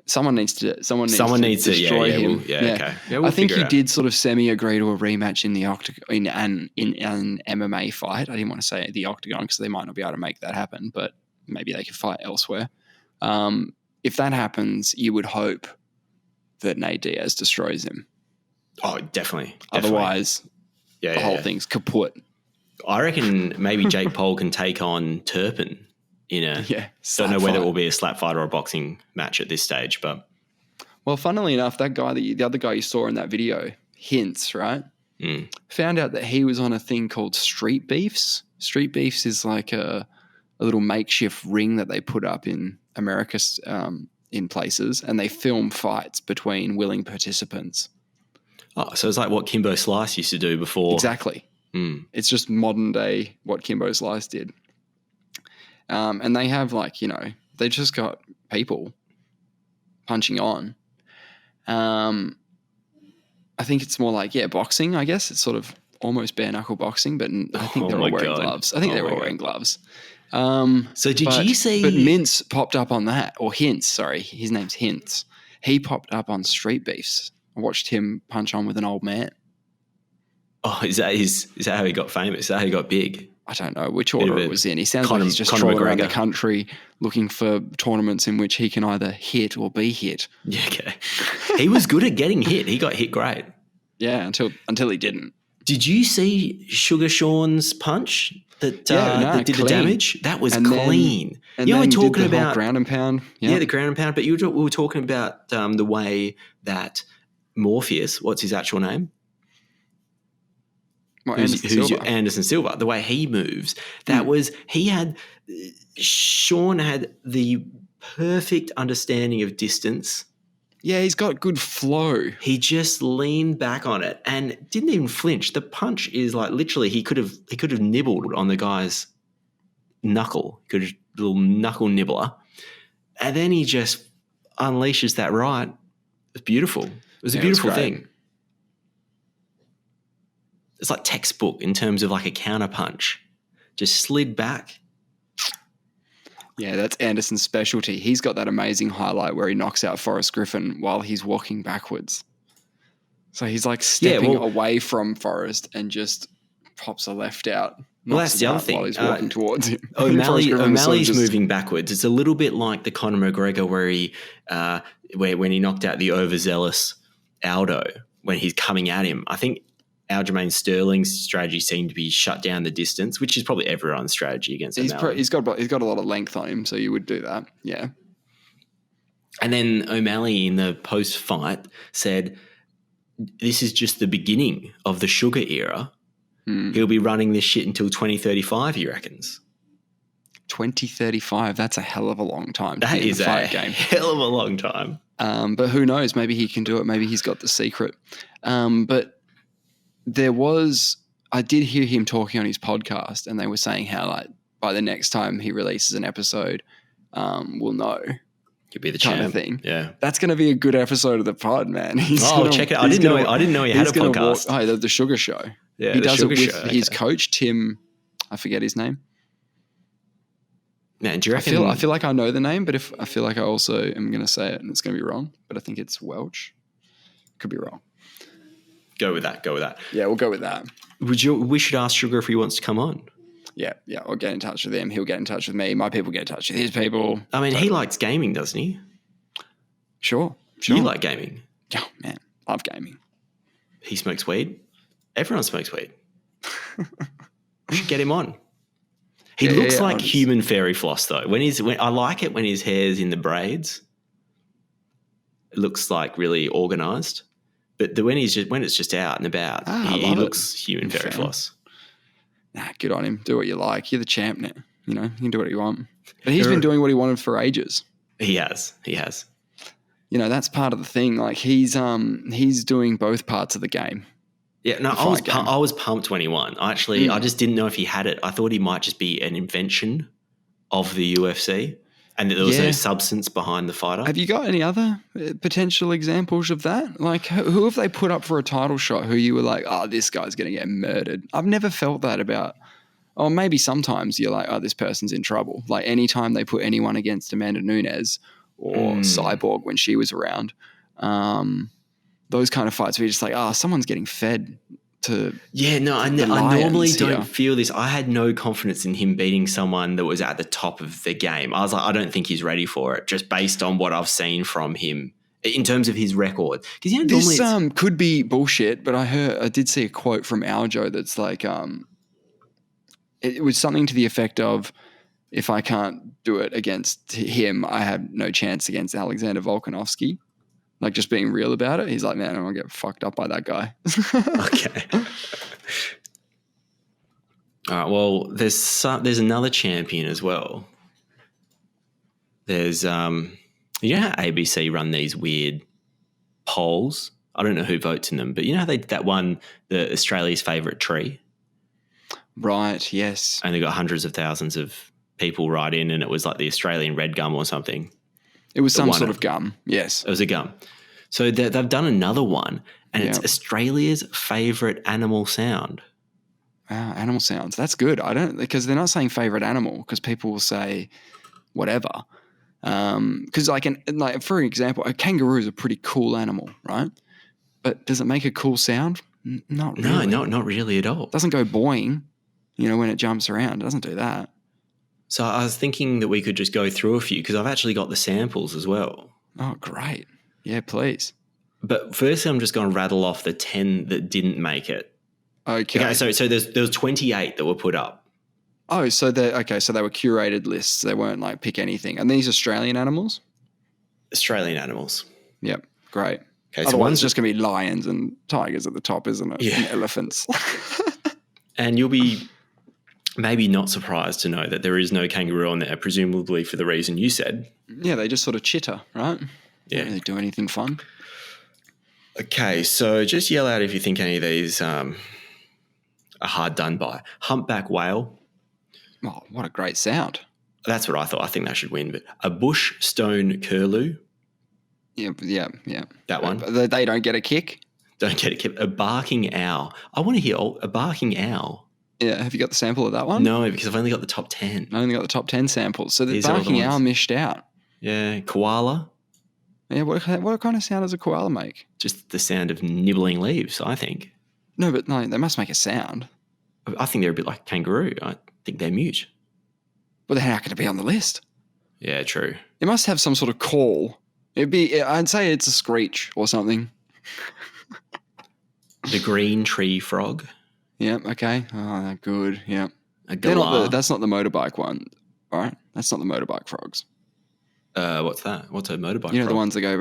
Someone needs to destroy him. Okay. Yeah, I think he did sort of semi-agree to a rematch in the octagon in an MMA fight. I didn't want to say the octagon because they might not be able to make that happen, but maybe they could fight elsewhere. If that happens, you would hope that Nate Diaz destroys him. Oh, definitely. Otherwise, the whole thing's kaput. I reckon maybe Jake Paul can take on Turpin in a don't know whether it will be a slap fight or a boxing match at this stage, but well, funnily enough, that guy, the other guy you saw in that video, Hintz, right? Found out that he was on a thing called Street Beefs. Street Beefs is like a little makeshift ring that they put up in America in places, and they film fights between willing participants. Oh, so it's like what Kimbo Slice used to do before. Exactly. It's just modern day what Kimbo Slice did. And they have they just got people punching on. I think it's more like, boxing, I guess. It's sort of almost bare knuckle boxing, but I think they're all wearing gloves. I think they're all wearing gloves. So did you see... But Mintz popped up on that, or Hintz, sorry. His name's Hintz. He popped up on Street Beefs. I watched him punch on with an old man. Oh, is that how he got famous? Is that how he got big? I don't know which order it was in. He sounds like he's just trawling around the country looking for tournaments in which he can either hit or be hit. Yeah, okay. He was good at getting hit. He got hit great. Yeah, until he didn't. Did you see Sugar Sean's punch that did the damage? That was clean. We're talking about ground and pound. Yeah, the ground and pound. But we were talking about the way that Morpheus, what's his actual name? Well, Anderson Silva, the way he moves, Sean had the perfect understanding of distance. Yeah, he's got good flow. He just leaned back on it and didn't even flinch. The punch is like literally he could have nibbled on the guy's knuckle, little knuckle nibbler, and then he just unleashes that right. It's beautiful. It was a beautiful thing. It's like textbook in terms of like a counter punch. Just slid back. Yeah, that's Anderson's specialty. He's got that amazing highlight where he knocks out Forrest Griffin while he's walking backwards. So he's like stepping away from Forrest and just pops a left out. Well, that's the other thing. While he's walking towards him. O'Malley's moving backwards. It's a little bit like the Conor McGregor where he, when he knocked out the overzealous Aldo when he's coming at him. I think Aljamain Sterling's strategy seemed to be shut down the distance, which is probably everyone's strategy against O'Malley. He's got a lot of length on him, so you would do that. Yeah. And then O'Malley in the post-fight said, "This is just the beginning of the Suga Era. He'll be running this shit until 2035, he reckons." 2035, that's a hell of a long time. That is a hell of a long time. But who knows? Maybe he can do it. Maybe he's got the secret. But I did hear him talking on his podcast, and they were saying how by the next time he releases an episode, we'll know. Could be the kind champ. of thing. Yeah. That's going to be a good episode of the pod, man. Check it out. I didn't know he had a podcast. The Sugar Show. Yeah, he the does Sugar it with Show, his okay. coach, Tim. I forget his name. Man, do you reckon? I feel like I know the name, but I feel like I also am going to say it and it's going to be wrong. But I think it's Welch. Could be wrong. Go with that. Yeah, we'll go with that. We should ask Sugar if he wants to come on. Yeah. I'll get in touch with him. He'll get in touch with me. My people get in touch with his people. I mean, he likes gaming, doesn't he? Sure. You like gaming? Yeah, man. Love gaming. He smokes weed. Everyone smokes weed. We should get him on. He looks like human fairy floss, though. I like it when his hair's in the braids. It looks like really organised. But when it's just out and about, he looks human fairy floss. Nah, good on him. Do what you like. You're the champ now. You know, you can do what you want. But he's been doing what he wanted for ages. He has. You know, that's part of the thing. Like he's doing both parts of the game. Yeah, no, I was pumped when he won. I just didn't know if he had it. I thought he might just be an invention of the UFC and that there was no substance behind the fighter. Have you got any other potential examples of that? Like who have they put up for a title shot who you were like, oh, this guy's going to get murdered? I've never felt that about, or maybe sometimes you're like, oh, this person's in trouble. Like anytime they put anyone against Amanda Nunes or Cyborg when she was around, those kind of fights where you're just like, oh, someone's getting fed to. Yeah, no, I normally don't feel this. I had no confidence in him beating someone that was at the top of the game. I was like, I don't think he's ready for it, just based on what I've seen from him in terms of his record. Because this could be bullshit, but I did see a quote from Aljo that's like, it was something to the effect of, if I can't do it against him, I have no chance against Alexander Volkanovski. Like just being real about it. He's like, man, I'm going to get fucked up by that guy. Okay. All right. Well, there's another champion as well. There's, you know how ABC run these weird polls? I don't know who votes in them, but you know how they did that one, the Australia's favourite tree? Right, yes. And they got hundreds of thousands of people write in and it was like the Australian red gum or something. It was some sort of gum, yes. It was a gum. So they've done another one, and it's Australia's favourite animal sound. Wow, animal sounds. That's good. Because they're not saying favourite animal, because people will say whatever. Because like for example, a kangaroo is a pretty cool animal, right? But does it make a cool sound? Not really. No, not really at all. It doesn't go boing, when it jumps around. It doesn't do that. So I was thinking that we could just go through a few because I've actually got the samples as well. Oh, great. Yeah, please. But firstly, I'm just going to rattle off the 10 that didn't make it. Okay. So there was 28 that were put up. Oh, so they were curated lists. They weren't like pick anything. And these Australian animals? Australian animals. Yep, great. Okay, so otherwise, it's just going to be lions and tigers at the top, isn't it? Yeah. And elephants. And you'll be maybe not surprised to know that there is no kangaroo on there, presumably for the reason you said. Yeah, they just sort of chitter, right? Yeah. Don't really do anything fun. Okay, so just yell out if you think any of these are hard done by. Humpback whale. Oh, what a great sound. That's what I thought. I think that should win. But a bush stone curlew. Yeah. That one. They don't get a kick? Don't get a kick. A barking owl. I want to hear a barking owl. Yeah, have you got the sample of that one? No, because I've only got the top 10. I only got the top 10 samples. So the barking owl missed out. Yeah, koala. Yeah, what kind of sound does a koala make? Just the sound of nibbling leaves, I think. No, but no, they must make a sound. I think they're a bit like a kangaroo. I think they're mute. But then how can it be on the list? Yeah, true. It must have some sort of call. I'd say it's a screech or something. The green tree frog. Yep, okay. Oh, good, yep. That's not the motorbike one, all right? That's not the motorbike frogs. What's that? What's a motorbike frog? The ones that go...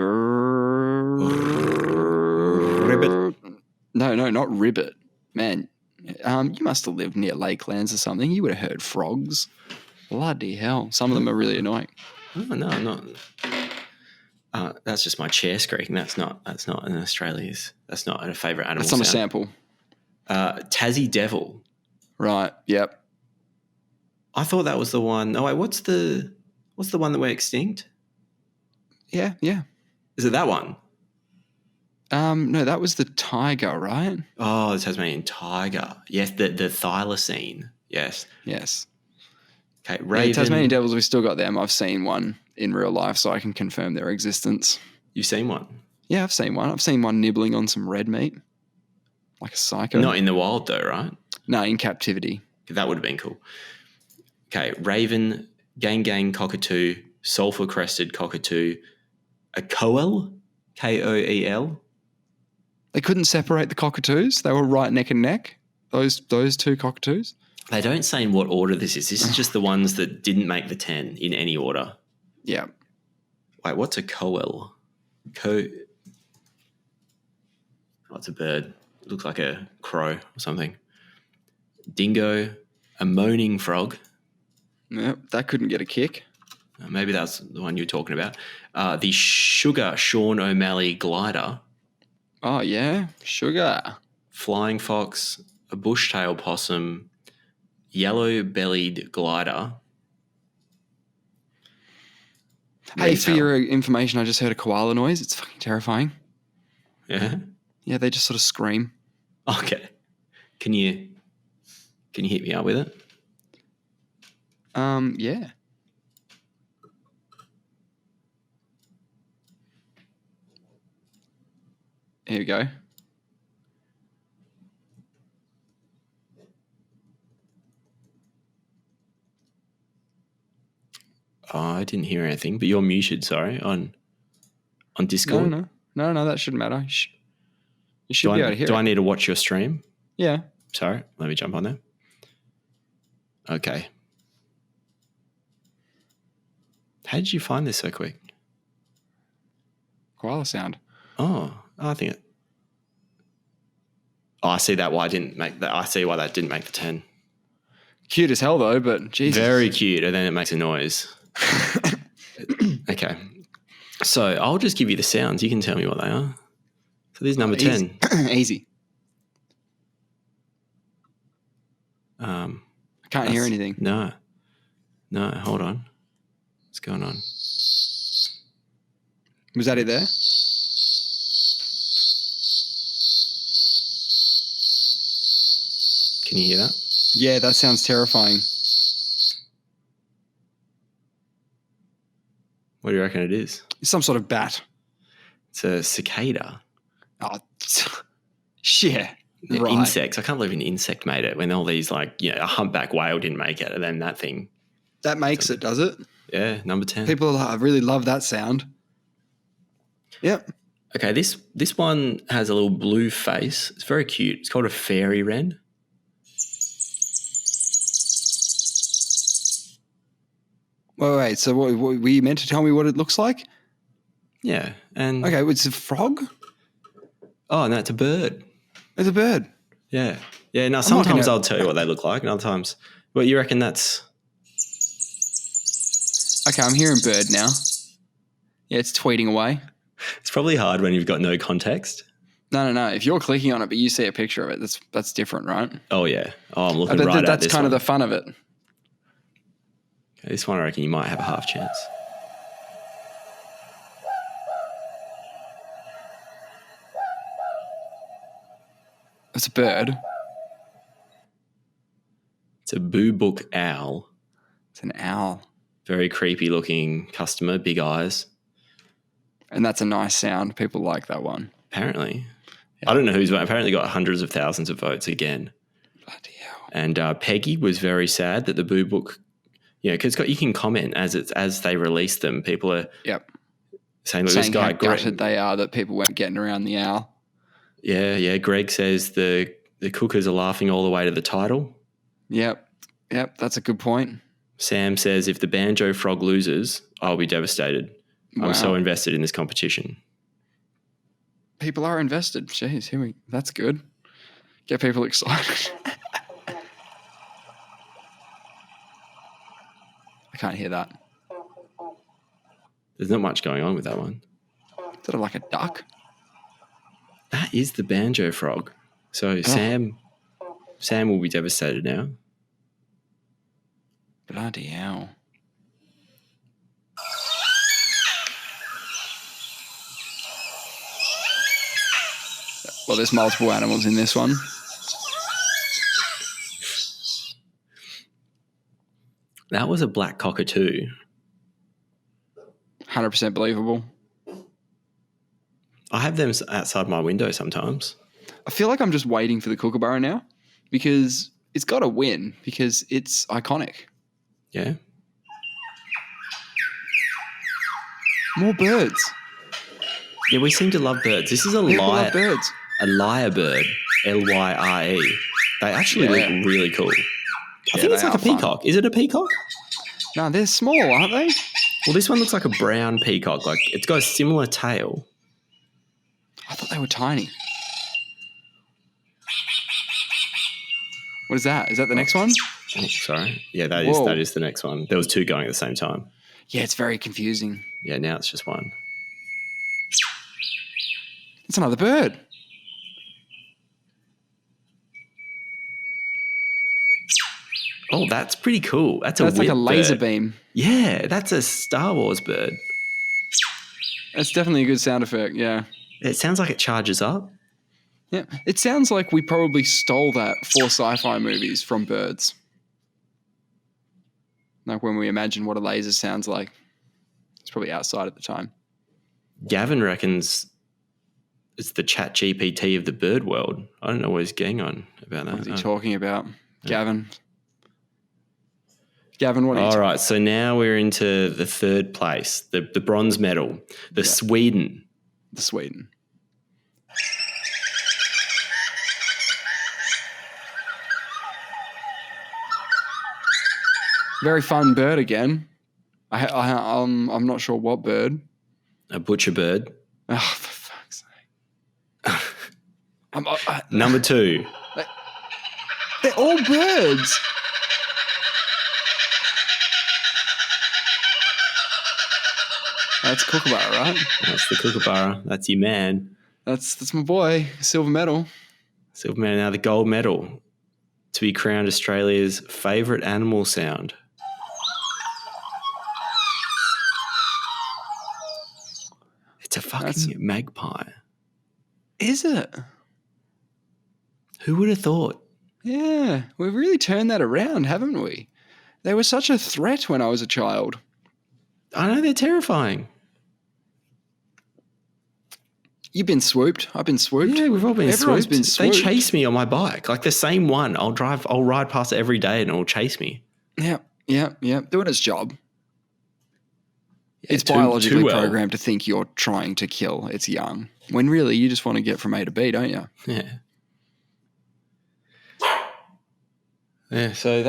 Ribbit? No, not ribbit. Man, you must have lived near Lakelands or something. You would have heard frogs. Bloody hell. Some of them are really annoying. Oh, no, I'm not. That's just my chair squeaking. That's not in Australia's. That's not a favourite animal. That's on a sample. Tassie devil. Right. Yep. I thought that was the one. Oh wait, what's the one that went extinct? Yeah, yeah. Is it that one? No, that was the tiger, right? Oh, the Tasmanian tiger. Yes, the thylacine. Yes. Yes. Okay, Yeah, raven. Tasmanian devils, we still got them. I've seen one in real life, so I can confirm their existence. You've seen one? Yeah, I've seen one. I've seen one nibbling on some red meat, like a psycho. Not in the wild though, right? No, in captivity. That would have been cool. Okay, raven, gang cockatoo, sulphur-crested cockatoo, a coel, Koel. They couldn't separate the cockatoos. They were right neck and neck. Those two cockatoos. They don't say in what order this is. This is just the ones that didn't make the 10 in any order. Yeah. Wait, what's a coel? It's a bird. It looks like a crow or something. Dingo, a moaning frog. Yep, that couldn't get a kick. Maybe that's the one you're talking about. The Sugar Sean O'Malley glider. Oh, yeah. Sugar. Flying fox, a bush-tailed possum, yellow-bellied glider. Hey, for your information, I just heard a koala noise. It's fucking terrifying. Yeah? Yeah, they just sort of scream. Okay. Can you hit me up with it? Yeah. Here we go. Oh, I didn't hear anything, but you're muted, sorry, on Discord. No, that shouldn't matter. You should be able to hear it. Do I need to watch your stream? Yeah. Sorry, let me jump on there. Okay. How did you find this so quick? Koala sound. Oh, I think it. Oh, I see that. Why I didn't make that. I see why that didn't make the 10. Cute as hell, though, but Jesus. Very cute, and then it makes a noise. Okay. So I'll just give you the sounds. You can tell me what they are. So there's number 10. Easy. I can't hear anything. No, hold on. What's going on? Was that it there? Can you hear that? Yeah, that sounds terrifying. What do you reckon it is? It's some sort of bat. It's a cicada. Oh, shit. Right. Insects. I can't believe an insect made it when all these, like, a humpback whale didn't make it, and then that thing. That makes it, does it? Yeah, number 10. People really love that sound. Yep. Okay, this one has a little blue face. It's very cute. It's called a fairy wren. Wait. So what were you meant to tell me what it looks like? Yeah. And okay, it's a frog? Oh, no, it's a bird. It's a bird. Yeah. Yeah, no, sometimes I'll tell you what they look like, and other times. Well, you reckon that's... Okay, I'm hearing bird now. Yeah, it's tweeting away. It's probably hard when you've got no context. No. If you're clicking on it, but you see a picture of it, that's different, right? Oh, yeah. Oh, I'm looking right at this That's kind of the fun of it. Okay, this one I reckon you might have a half chance. It's a bird. It's a boo-book owl. It's an owl. Very creepy looking customer, big eyes. And that's a nice sound. People like that one. Apparently. Yeah. I don't know who's apparently got hundreds of thousands of votes again. Bloody hell. And Peggy was very sad that the Boo Book, because you can comment as they release them. People are saying, look, this guy, how gutted they are that people weren't getting around the owl. Yeah. Greg says the cookers are laughing all the way to the title. Yep, that's a good point. Sam says, if the banjo frog loses, I'll be devastated. Wow. I'm so invested in this competition. People are invested. Jeez, that's good. Get people excited. I can't hear that. There's not much going on with that one. Is that like a duck? That is the banjo frog. So Sam will be devastated now. Bloody hell. Well, there's multiple animals in this one. That was a black cockatoo. 100% believable. I have them outside my window sometimes. I feel like I'm just waiting for the kookaburra now because it's got to win because it's iconic. Yeah. More birds. Yeah, we seem to love birds. This is a People love birds. lyrebird, Lyre. They actually look really cool. I think it's they like a are fun. peacock. Is it a peacock? No, they're small, aren't they? Well, this one looks like a brown peacock. Like it's got a similar tail. I thought they were tiny. What is that? Is that the next one? Oh, sorry. Yeah, that Whoa. is the next one. There was two going at the same time. Yeah, it's very confusing. Yeah, now it's just one. It's another bird. Oh, that's pretty cool. That's like a whip laser bird. beam. Yeah, that's a Star Wars bird. That's definitely a good sound effect, yeah. It sounds like it charges up. Yeah, it sounds like we probably stole that for sci-fi movies from birds. Like when we imagine what a laser sounds like. It's probably outside at the time. Gavin reckons it's the Chat-GPT of the bird world. I don't know what he's getting on about that. What is he talking about? Gavin, what are you All talking right, so now we're into the third place, the bronze medal, the Sweden. The Sweden. Very fun bird again. I'm not sure what bird. A butcher bird. Oh, for fuck's sake. Number 2. They're all birds. That's kookaburra, right? That's the kookaburra. That's your man. That's my boy, silver medal. Silver medal. Now the gold medal to be crowned Australia's favourite animal sound. It's a fucking magpie. Is it? Who would have thought? Yeah, we've really turned that around, haven't we? They were such a threat when I was a child. I know, they're terrifying. You've been swooped. I've been swooped. Yeah, we've all been Everyone's swooped. been swooped. They chase me on my bike. Like the same one. I'll ride past it every day and it'll chase me. Yeah. Doing its job. Yeah, It's biologically programmed to think you're trying to kill its young. When really you just want to get from A to B, don't you? Yeah. Yeah, so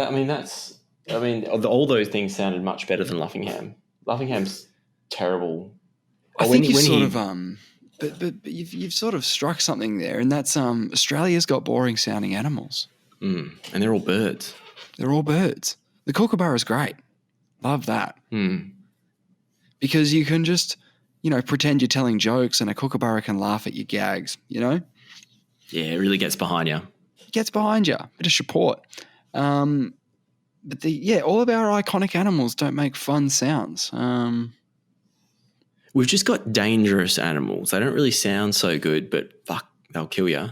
all those things sounded much better than Luffingham. Luffingham's terrible. I think you've sort of struck something there, and that's Australia's got boring sounding animals. And they're all birds. They're all birds. The kookaburra's great. Love that. Because you can just, pretend you're telling jokes and a kookaburra can laugh at your gags, Yeah, it really gets behind you. It gets behind you. Bit of support. But all of our iconic animals don't make fun sounds. We've just got dangerous animals. They don't really sound so good, but fuck, they'll kill you.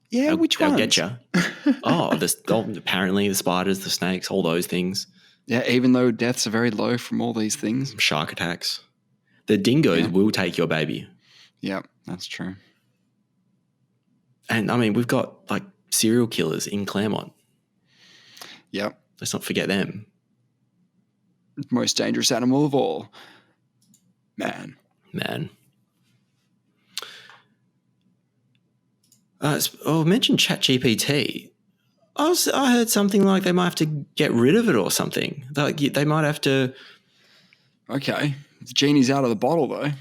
Yeah, which they'll ones? get you. Apparently the spiders, the snakes, all those things. Yeah, even though deaths are very low from all these things. Shark attacks. The dingoes will take your baby. Yeah, that's true. And we've got like serial killers in Claremont. Yep. Let's not forget them. Most dangerous animal of all. Man. Mention Chat-GPT. I heard something like they might have to get rid of it or something. Like they might have to. Okay, the genie's out of the bottle though.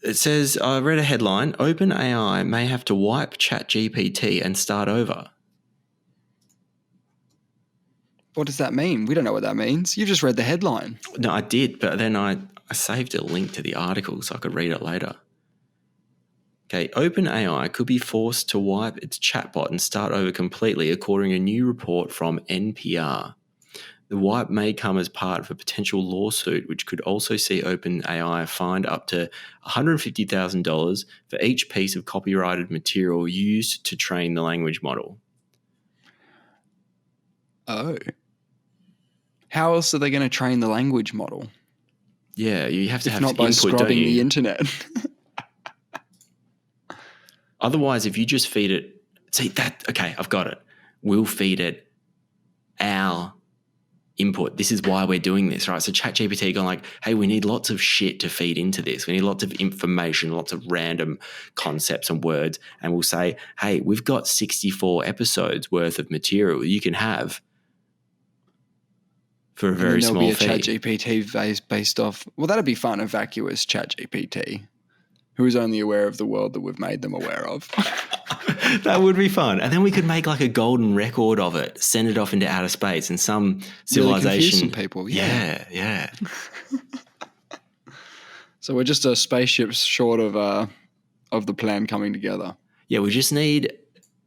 It says, I read a headline: OpenAI may have to wipe Chat-GPT and start over. What does that mean? We don't know what that means. You've just read the headline. No, I did, but then I saved a link to the article so I could read it later. Okay, OpenAI could be forced to wipe its chatbot and start over completely, according to a new report from NPR. The wipe may come as part of a potential lawsuit, which could also see OpenAI fined up to $150,000 for each piece of copyrighted material used to train the language model. Oh. How else are they going to train the language model? Yeah, you have to have not by input, don't scrubbing you? the internet. Otherwise, if you just feed it, okay, I've got it. We'll feed it our input. This is why we're doing this, right? So Chat-GPT going like, hey, we need lots of shit to feed into this. We need lots of information, lots of random concepts and words. And we'll say, hey, we've got 64 episodes worth of material you can have for a very small fee. There'll be a Chat-GPT based off, well, that'd be fun, a vacuous Chat-GPT, who's only aware of the world that we've made them aware of. That would be fun. And then we could make like a golden record of it, send it off into outer space and some civilization. Really confuse some people. Yeah. So we're just a spaceship short of the plan coming together. Yeah, we just need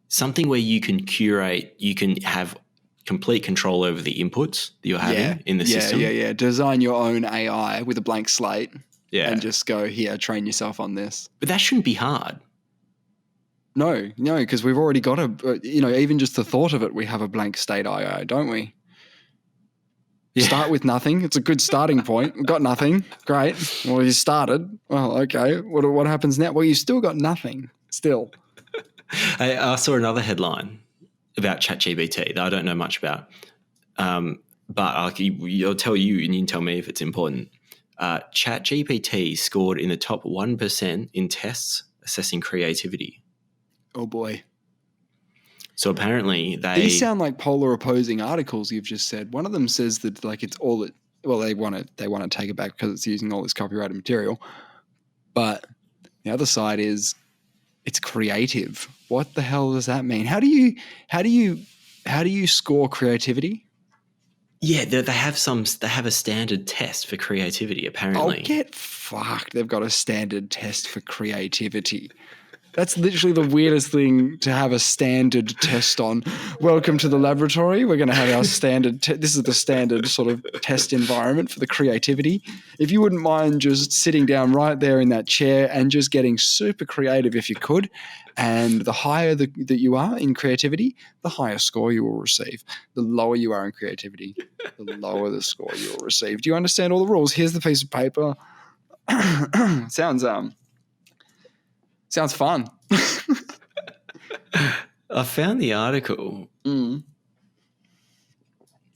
something where you can curate, you can have complete control over the inputs that you're having in the system. Yeah. Design your own AI with a blank slate. Yeah. And just go, here, train yourself on this. But that shouldn't be hard. No, because we've already got even just the thought of it, we have a blank state AI, don't we? Yeah. Start with nothing. It's a good starting point. We've got nothing. Great. Well, you started. Well, okay. What happens now? Well, you still got nothing. Still. I saw another headline about ChatGPT that I don't know much about, but I'll tell you and you can tell me if it's important. ChatGPT scored in the top 1% in tests assessing creativity. Oh boy. So apparently these sound like polar opposing articles you've just said. One of them says that like it's all it, well, they want to take it back because it's using all this copyrighted material. But the other side is it's creative. What the hell does that mean? How do you score creativity? Yeah, they have a standard test for creativity, apparently. Oh, get fucked. They've got a standard test for creativity. That's literally the weirdest thing to have a standard test on. Welcome to the laboratory. We're going to have our standard this is the standard sort of test environment for the creativity. If you wouldn't mind just sitting down right there in that chair and just getting super creative if you could, and the higher that you are in creativity, the higher score you will receive. The lower you are in creativity, the lower the score you will receive. Do you understand all the rules? Here's the piece of paper. Sounds fun. I found the article. Yeah,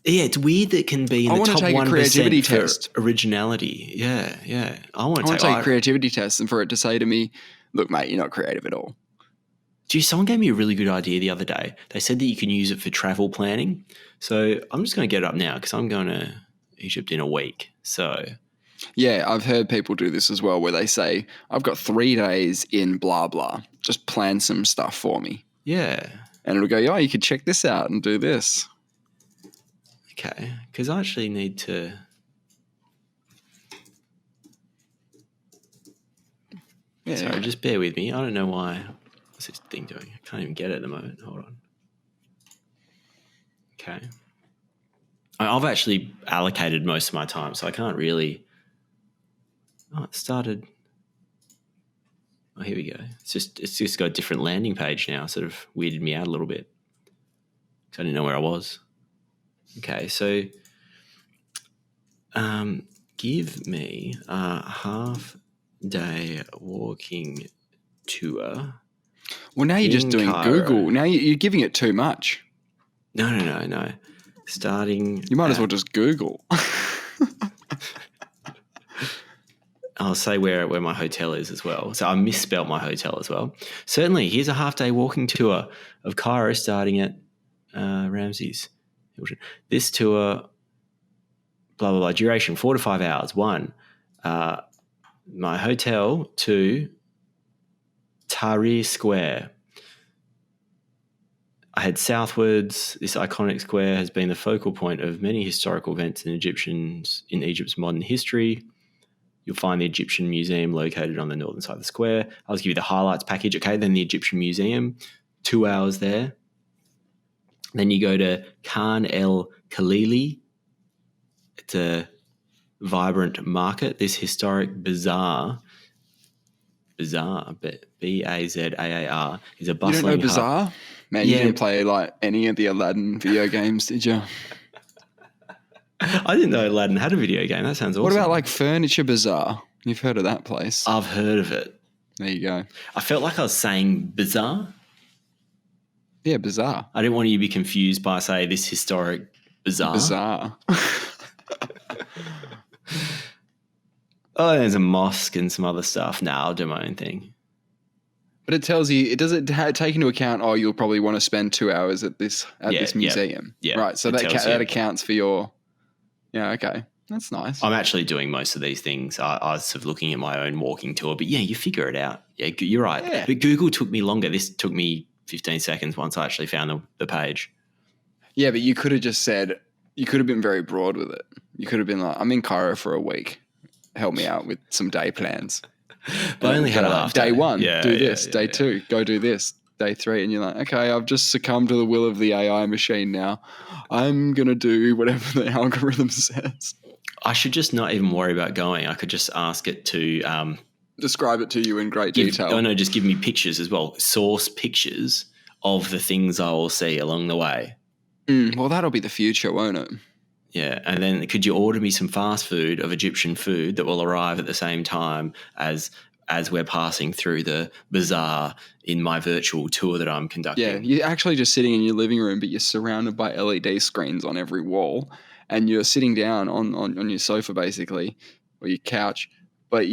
it's weird that it can be in the top 1% for test. Originality. Yeah. I want to take a creativity test and for it to say to me, look, mate, you're not creative at all. Gee, someone gave me a really good idea the other day. They said that you can use it for travel planning. So I'm just going to get it up now because I'm going to Egypt in a week. So... yeah, I've heard people do this as well where they say, I've got 3 days in blah, blah. Just plan some stuff for me. Yeah. And it'll go, oh, you could check this out and do this. Okay. Because I actually need to... yeah. Sorry, just bear with me. I don't know why. What's this thing doing? I can't even get it at the moment. Hold on. Okay. I've actually allocated most of my time, so I can't really... oh, it started... oh, here we go. It's just got a different landing page now. Sort of weirded me out a little bit. Because I didn't know where I was. Okay, so give me a half-day walking tour. Well, now you're just doing Cairo. Google. Now you're giving it too much. No. Starting... you might as well just Google. I'll say where my hotel is as well. So I misspelled my hotel as well. Certainly, here's a half-day walking tour of Cairo starting at Ramses. This tour, blah, blah, blah, duration 4 to 5 hours. 1, my hotel. 2, Tahrir Square. I head southwards. This iconic square has been the focal point of many historical events in Egypt's modern history. You'll find the Egyptian Museum located on the northern side of the square. I'll just give you the highlights package. Okay, then the Egyptian Museum, 2 hours there. Then you go to Khan el Khalili It's a vibrant market. This historic bazaar, B-A-Z-A-A-R, is a You bustling don't know hub. Bizarre? Man, you didn't play like any of the Aladdin video games, did you? I didn't know Aladdin had a video game. That sounds awesome. What about like Furniture Bazaar? You've heard of that place? I've heard of it. There you go. I felt like I was saying bizarre. Yeah, Bizarre. I didn't want you to be confused by, say, this historic bazaar. Bizarre. Oh, there's a mosque and some other stuff. Nah, I'll do my own thing. But it tells you, it doesn't take into account, oh, you'll probably want to spend 2 hours at this museum. Yeah. Right. So that accounts for your, yeah, okay. That's nice. I'm actually doing most of these things. I was sort of looking at my own walking tour, but yeah, you figure it out. Yeah, you're right. Yeah. But Google took me longer. This took me 15 seconds once I actually found the page. Yeah, but you could have just said, you could have been very broad with it. You could have been like, I'm in Cairo for a week. Help me out with some day plans. But I only had a half day. Day one, do this. Yeah, day two, go do this. Day three, and you're like, okay, I've just succumbed to the will of the AI machine now. I'm going to do whatever the algorithm says. I should just not even worry about going. I could just ask it to describe it to you in great detail. Oh no, just give me pictures as well. Source pictures of the things I will see along the way. Well, that'll be the future, won't it? Yeah, and then could you order me some fast food of Egyptian food that will arrive at the same time as we're passing through the bazaar in my virtual tour that I'm conducting? Yeah, you're actually just sitting in your living room, but you're surrounded by LED screens on every wall, and you're sitting down on your sofa basically, or your couch, but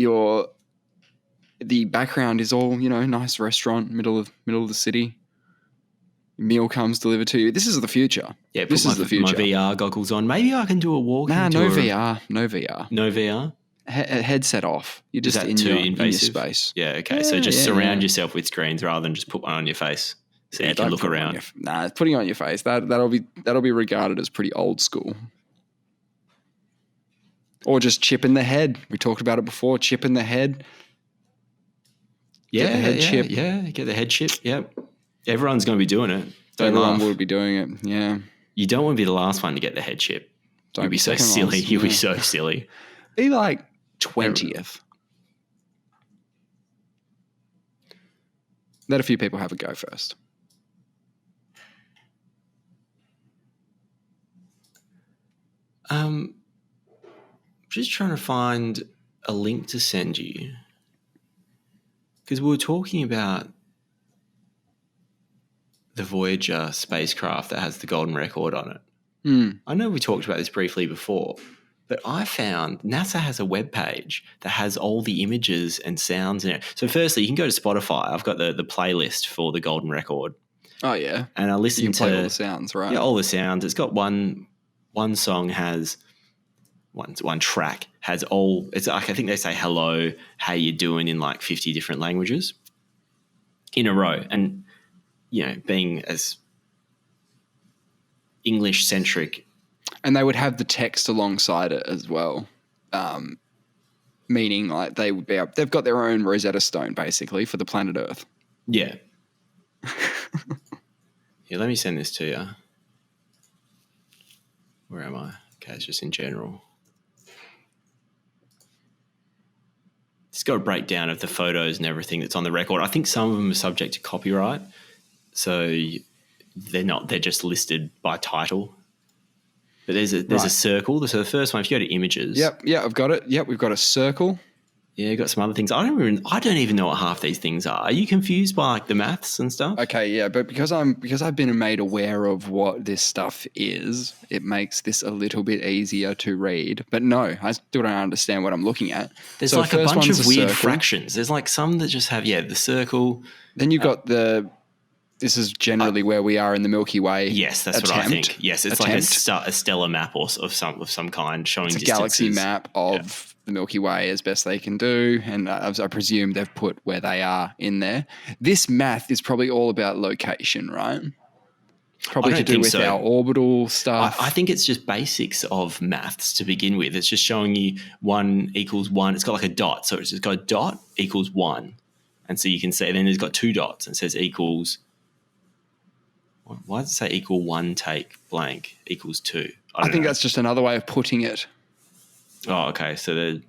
the background is all, nice restaurant, middle of the city. Meal comes delivered to you. This is the future. Yeah, this is the future. My VR goggles on. Maybe I can do a walking tour. No VR. No VR. No VR? Headset off. You're just in your space. Yeah, okay. So just surround yourself with screens rather than just put one on your face so you can look around. Putting it on your face, that'll be regarded as pretty old school. Or just chip in the head. We talked about it before. Chip in the head. Yeah, get the head chip. Yeah, get the head chip. Yep. Everyone's going to be doing it. Everyone will be doing it, yeah. You don't want to be the last one to get the head chip. You'll be so silly. You'll be so silly. Be like 20th. Let a few people have a go first. Just trying to find a link to send you. Because we were talking about the Voyager spacecraft that has the golden record on it. I know we talked about this briefly before, but I found NASA has a webpage that has all the images and sounds in it. So firstly, you can go to Spotify. I've got the playlist for the golden record. Oh, yeah. And I listen to play all the sounds, right? Yeah, all the sounds. It's got one song has one track has all, it's like, I think they say hello, how you doing in like 50 different languages in a row. And being as English centric. And they would have the text alongside it as well. Meaning like they've got their own Rosetta Stone basically for the planet Earth. Yeah. Yeah, let me send this to you. Where am I? Okay, it's just in general. It's got a breakdown of the photos and everything that's on the record. I think some of them are subject to copyright. So they're just listed by title. But there's a circle. So the first one, if you go to images. Yep, I've got it. Yep, we've got a circle. Yeah, you've got some other things. I don't even know what half these things are. Are you confused by like the maths and stuff? Okay, yeah, but because I've been made aware of what this stuff is, it makes this a little bit easier to read. But no, I still don't understand what I'm looking at. There's like a bunch of weird fractions. There's like some that just have the circle. Then you've got this is generally where we are in the Milky Way. Yes, that's what I think. Yes, it's like a stellar map of some kind showing it's a distances. Galaxy map of the Milky Way as best they can do, and I presume they've put where they are in there. This math is probably all about location, right? Probably to do with our orbital stuff. I think it's just basics of maths to begin with. It's just showing you 1 equals 1. It's got like a dot, so it's just got a dot equals 1, and so you can say then it's got 2 dots and it says equals. Why does it say equal 1 take blank equals 2? I think that's just another way of putting it. Oh, okay. So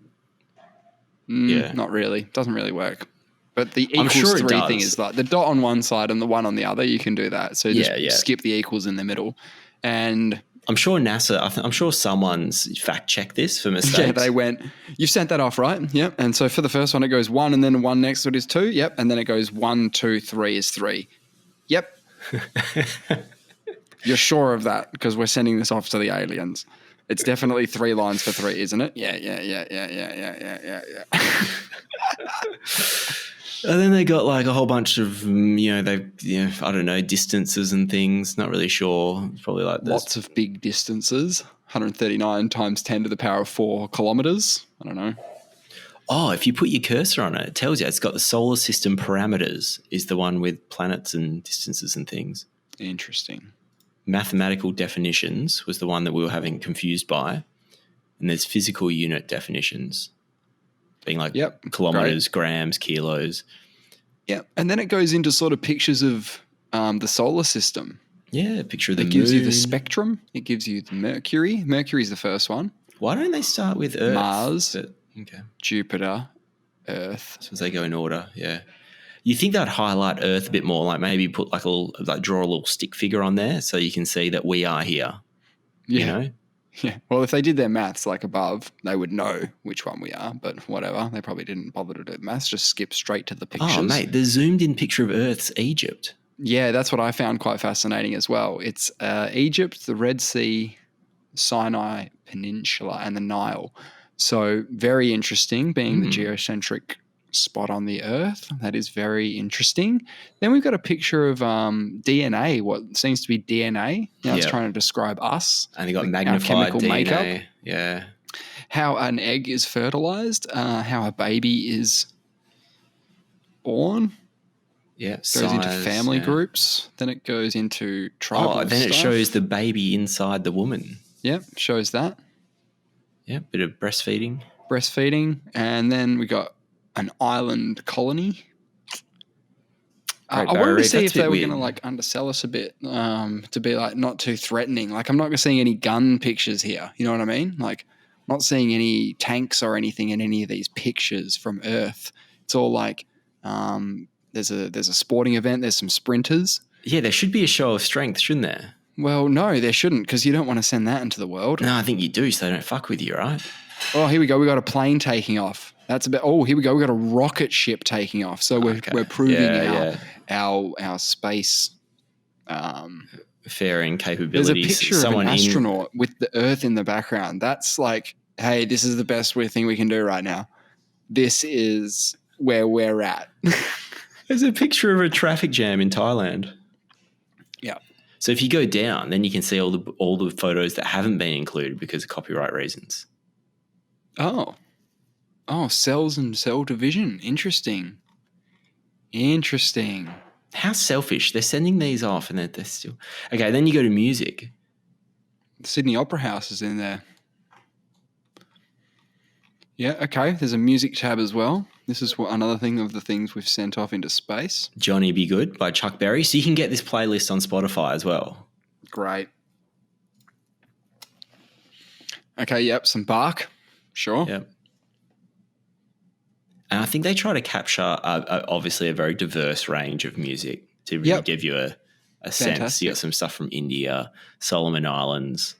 Not really. Doesn't really work. But the I'm equals sure it 3 does. thing is like the dot on one side and the 1 on the other. You can do that. So just skip the equals in the middle. And I'm sure NASA, I'm sure someone's fact checked this for mistakes. yeah, they went, you sent that off, right? Yep. And so for the first one, it goes 1 and then 1 next to it is 2. Yep. And then it goes 1, 2, 3 is 3. Yep. You're sure of that because we're sending this off to the aliens. It's definitely 3 lines for 3, isn't it? Yeah. And then they got like a whole bunch of, I don't know, distances and things. Not really sure. It's probably like this. Lots of big distances. 139 times 10 to the power of 4 kilometers. I don't know. Oh, if you put your cursor on it, it tells you it's got the solar system parameters is the one with planets and distances and things. Interesting. Mathematical definitions was the one that we were having confused by. And there's physical unit definitions being like kilometers, grams, kilos. Yeah. And then it goes into sort of pictures of the solar system. Yeah, a picture of the moon. It gives you the spectrum. It gives you the Mercury. Mercury's the first one. Why don't they start with Earth? Mars, Jupiter, Earth. So as they go in order, yeah. You think they'd highlight Earth a bit more, like maybe put like draw a little stick figure on there so you can see that we are here. Yeah. You know? Yeah. Well, if they did their maths like above, they would know which one we are, but whatever. They probably didn't bother to do the maths, just skip straight to the pictures. Oh, mate, the zoomed in picture of Earth's Egypt. Yeah, that's what I found quite fascinating as well. It's Egypt, the Red Sea, Sinai Peninsula, and the Nile. So very interesting, being the geocentric spot on the Earth. That is very interesting. Then we've got a picture of DNA, what seems to be DNA. Now it's trying to describe us. And you got magnified chemical DNA. Makeup. Yeah. How an egg is fertilized, how a baby is born. Yeah. Goes into family groups. Then it goes into tribal then stuff. It shows the baby inside the woman. Yep, shows that. Yeah, bit of breastfeeding. And then we got an island colony. I wanted to see if they were going to like undersell us a bit to be like not too threatening. Like I'm not seeing any gun pictures here. You know what I mean? Like I'm not seeing any tanks or anything in any of these pictures from Earth. It's all like there's a sporting event. There's some sprinters. Yeah, there should be a show of strength, shouldn't there? Well, no, there shouldn't because you don't want to send that into the world. No, I think you do so they don't fuck with you, right? Oh, here we go. We got a plane taking off. That's about. Oh, here we go. We got a rocket ship taking off. So we're proving our space faring capabilities. There's a picture of an astronaut with the Earth in the background. That's like, hey, this is the best thing we can do right now. This is where we're at. There's a picture of a traffic jam in Thailand. Yeah. So if you go down, then you can see all the photos that haven't been included because of copyright reasons. Oh, cells and cell division. Interesting. How selfish. They're sending these off and they're still... Okay, then you go to music. The Sydney Opera House is in there. Yeah, okay. There's a music tab as well. This is another thing of the things we've sent off into space. Johnny Be Good by Chuck Berry. So you can get this playlist on Spotify as well. Great. Okay, yep, some Bach. Sure. Yep. And I think they try to capture, obviously, a very diverse range of music to really give you a sense. You got some stuff from India, Solomon Islands,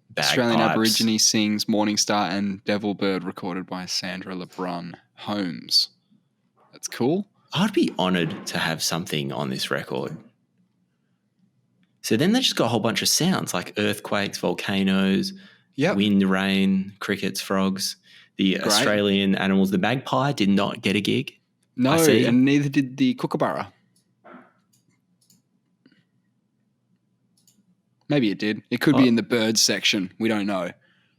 bagpipes. Australian Aborigine sings Morning Star and Devil Bird recorded by Sandra LeBrun Holmes. That's cool. I'd be honoured to have something on this record. So then they just got a whole bunch of sounds like earthquakes, volcanoes, wind, rain, crickets, frogs. The Australian animals, the magpie did not get a gig. No, and neither did the kookaburra. Maybe it did. It could be in the birds section. We don't know.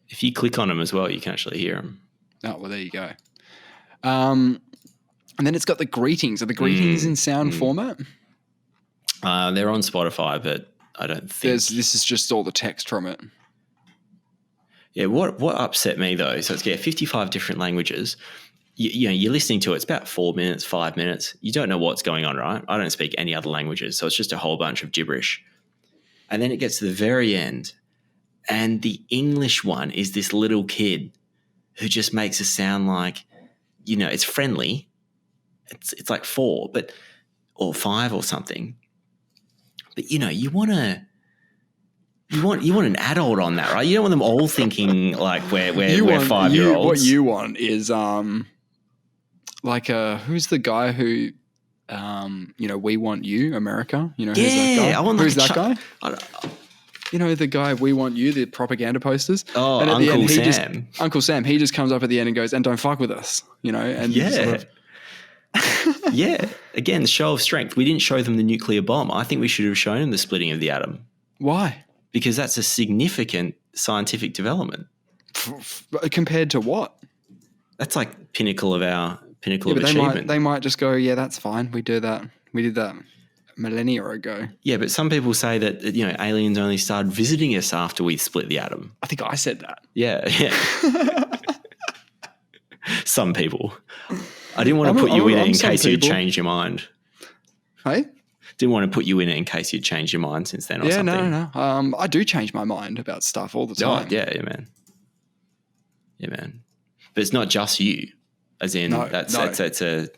If you click on them as well, you can actually hear them. Oh, well, there you go. And then it's got the greetings. Are the greetings in sound format? They're on Spotify, but I don't think... This is just all the text from it. Yeah, what upset me though, so it's 55 different languages. You're listening to it, it's about 4 minutes, 5 minutes. You don't know what's going on, right? I don't speak any other languages, so it's just a whole bunch of gibberish. And then it gets to the very end, and the English one is this little kid who just makes it sound like, it's friendly. It's like 4, or 5 or something. But you want an adult on that, right? You don't want them all thinking like we're 5-year-olds. What you want is who's the guy who we want you, America. Who's that guy? I want who's that guy? The guy, we want you, the propaganda posters. Oh, and at Uncle the end, Sam. Uncle Sam. He just comes up at the end and goes, "And don't fuck with us," And yeah. Yeah. Again, the show of strength. We didn't show them the nuclear bomb. I think we should have shown them the splitting of the atom. Why? Because that's a significant scientific development. Compared to what? That's like pinnacle of achievement. They might just go, yeah, that's fine. We do that. We did that millennia ago. Yeah, but some people say that aliens only started visiting us after we split the atom. I think I said that. Yeah. Some people. I didn't want to put you in it in case you'd change your mind. Hey? Didn't want to put you in it in case you'd change your mind since then or something. No. I do change my mind about stuff all the time. Oh, yeah, man. Yeah, man. But it's not just you. As in, it's a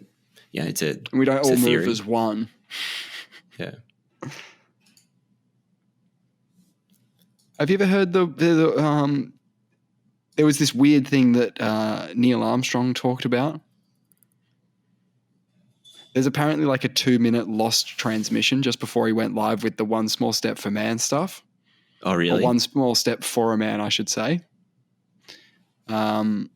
we don't all theory. move as one. Yeah. Have you ever heard there was this weird thing that Neil Armstrong talked about? There's apparently like a 2-minute lost transmission just before he went live with the 1 small step for man stuff. Oh, really? Or 1 small step for a man, I should say. 2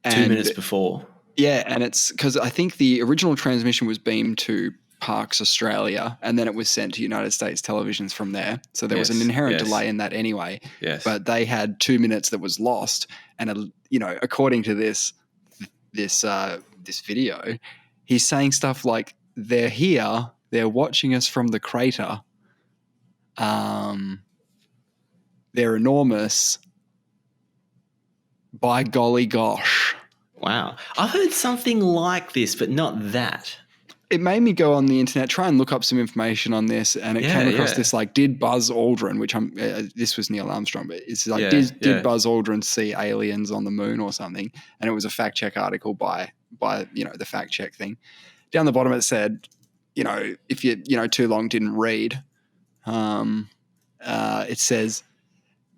minutes before. Yeah, and it's because I think the original transmission was beamed to Parks Australia, and then it was sent to United States televisions from there. So there was an inherent delay in that anyway. Yes. But they had 2 minutes that was lost, and according to this video, he's saying stuff like, "They're here, they're watching us from the crater. They're enormous. By golly gosh." Wow. I've heard something like this, but not that. It made me go on the internet, try and look up some information on this, and it came across this like, did Buzz Aldrin, which this was Neil Armstrong, but it's like, did Buzz Aldrin see aliens on the moon or something? And it was a fact check article by the fact check thing. Down the bottom it said, if you too long didn't read, it says,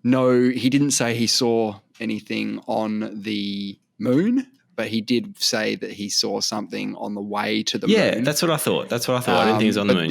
no, he didn't say he saw anything on the moon, but he did say that he saw something on the way to the moon. Yeah, that's what I thought. I didn't think it was on the moon.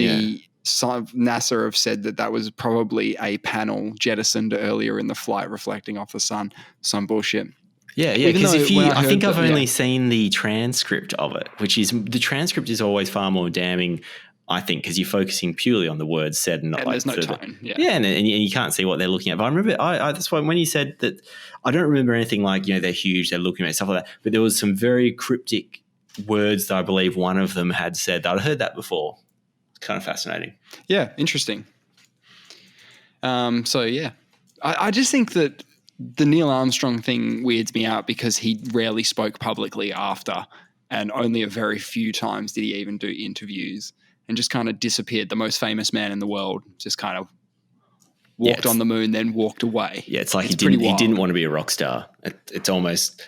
NASA have said that was probably a panel jettisoned earlier in the flight reflecting off the sun. Some bullshit. Yeah, because I think I've only seen the transcript of it, the transcript is always far more damning, I think, because you're focusing purely on the words said and not there's no tone. And you can't see what they're looking at. But I remember, that's why when you said that, I don't remember anything like, they're huge, they're looking at stuff like that. But there was some very cryptic words that I believe one of them had said that I'd heard that before. It's kind of fascinating. Yeah, interesting. I just think that the Neil Armstrong thing weirds me out because he rarely spoke publicly after, and only a very few times did he even do interviews. And just kind of disappeared. The most famous man in the world just kind of walked on the moon, then walked away. Yeah, it's like he didn't want to be a rock star. It's almost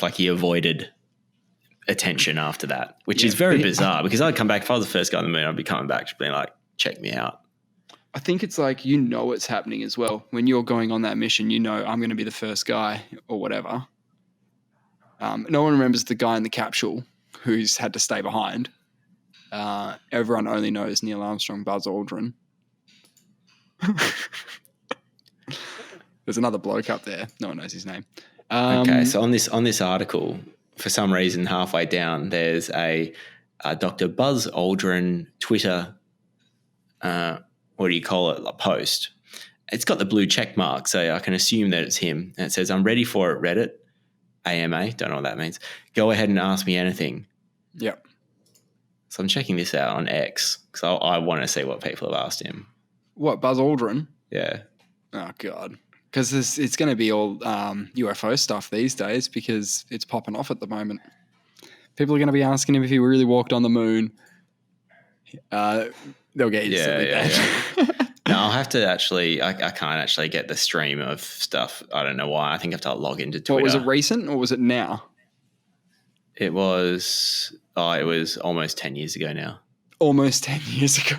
like he avoided attention after that, which is very bizarre. Because I'd come back, if I was the first guy on the moon, I'd be coming back just being like, check me out. I think it's like, it's happening as well. When you're going on that mission, I'm going to be the first guy or whatever. No one remembers the guy in the capsule who's had to stay behind. Everyone only knows Neil Armstrong, Buzz Aldrin. There's another bloke up there. No one knows his name. Okay, so on this article, for some reason, halfway down, there's a Dr. Buzz Aldrin Twitter, what do you call it, a post. It's got the blue check mark, so I can assume that it's him. And it says, "I'm ready for it, Reddit." AMA, don't know what that means. "Go ahead and ask me anything." Yep. So I'm checking this out on X because I want to see what people have asked him. What, Buzz Aldrin? Yeah. Oh, God. Because it's going to be all UFO stuff these days because it's popping off at the moment. People are going to be asking him if he really walked on the moon. they'll get instantly banned. No, I'll have to actually. I can't actually get the stream of stuff. I don't know why. I think I have to log into Twitter. What was it, recent or was it now? It was. Oh, it was almost 10 years ago now. Almost 10 years ago.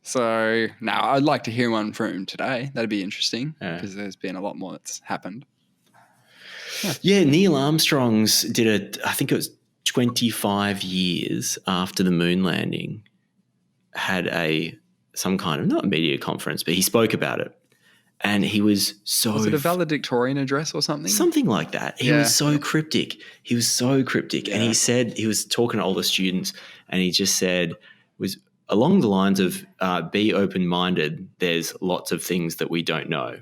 So now I'd like to hear one from him today. That'd be interesting because there's been a lot more that's happened. Yeah, Neil Armstrong's did it. I think it was 25 years after the moon landing. Had some kind of, not a media conference, but he spoke about it. And he was so... Was it a valedictorian address or something? Something like that. He was so cryptic. And he said, he was talking to all the students and he just said, was along the lines of be open-minded, there's lots of things that we don't know.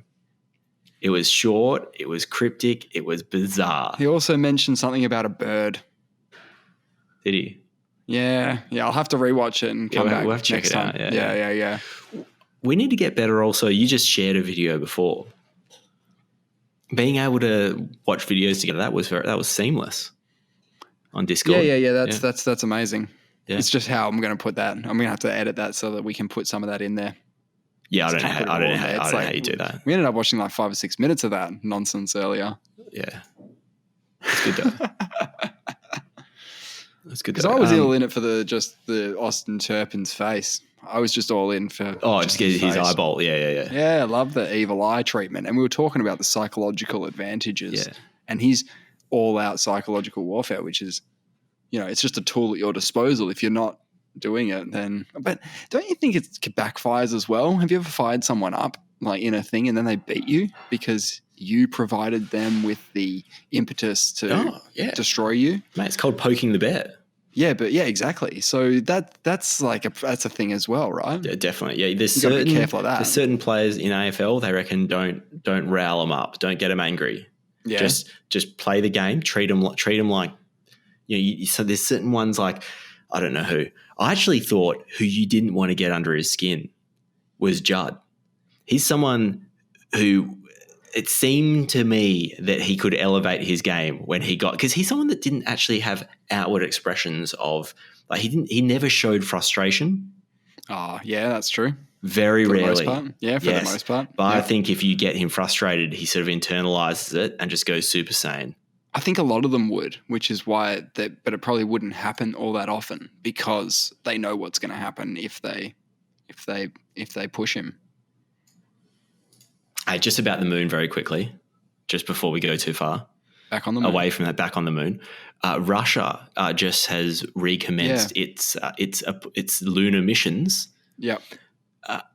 It was short, it was cryptic, it was bizarre. He also mentioned something about a bird. Did he? Yeah, I'll have to rewatch it and come back we'll have to check next it time. out. Yeah. We need to get better also. You just shared a video before. Being able to watch videos together, that was seamless on Discord. Yeah. That's amazing. Yeah. It's just how I'm going to put that. I'm going to have to edit that so that we can put some of that in there. Yeah, I don't know how you do that. We ended up watching like 5 or 6 minutes of that nonsense earlier. Yeah. It's good though. That's good. Because I was all in it for the Austin Turpin's face. I was just all in for just get his eyeball. Yeah. Yeah, I love the evil eye treatment. And we were talking about the psychological advantages. Yeah. And he's all out psychological warfare, which is, it's just a tool at your disposal. If you're not doing it, then. But don't you think it backfires as well? Have you ever fired someone up like in a thing and then they beat you because you provided them with the impetus to destroy you? Mate, it's called poking the bear. Yeah, exactly. So that's a thing as well, right? Yeah, definitely. Yeah, there's gotta be careful of that. There's certain players in AFL, they reckon don't rile them up, don't get them angry. Yeah. Just play the game, treat them like so there's certain ones like I don't know who. I actually thought who you didn't want to get under his skin was Judd. He's someone who it seemed to me that he could elevate his game when he got, because he's someone that didn't actually have outward expressions of, like he never showed frustration. Oh, yeah, that's true. Very rarely. For the most part. Yeah, for the most part. But I think if you get him frustrated, he sort of internalizes it and just goes Super Saiyan. I think a lot of them would, which is why but it probably wouldn't happen all that often because they know what's going to happen if they push him. Hey, just about the moon very quickly, just before we go too far. Back on the moon. Away from that, back on the moon. Russia just has recommenced its lunar missions. Yep.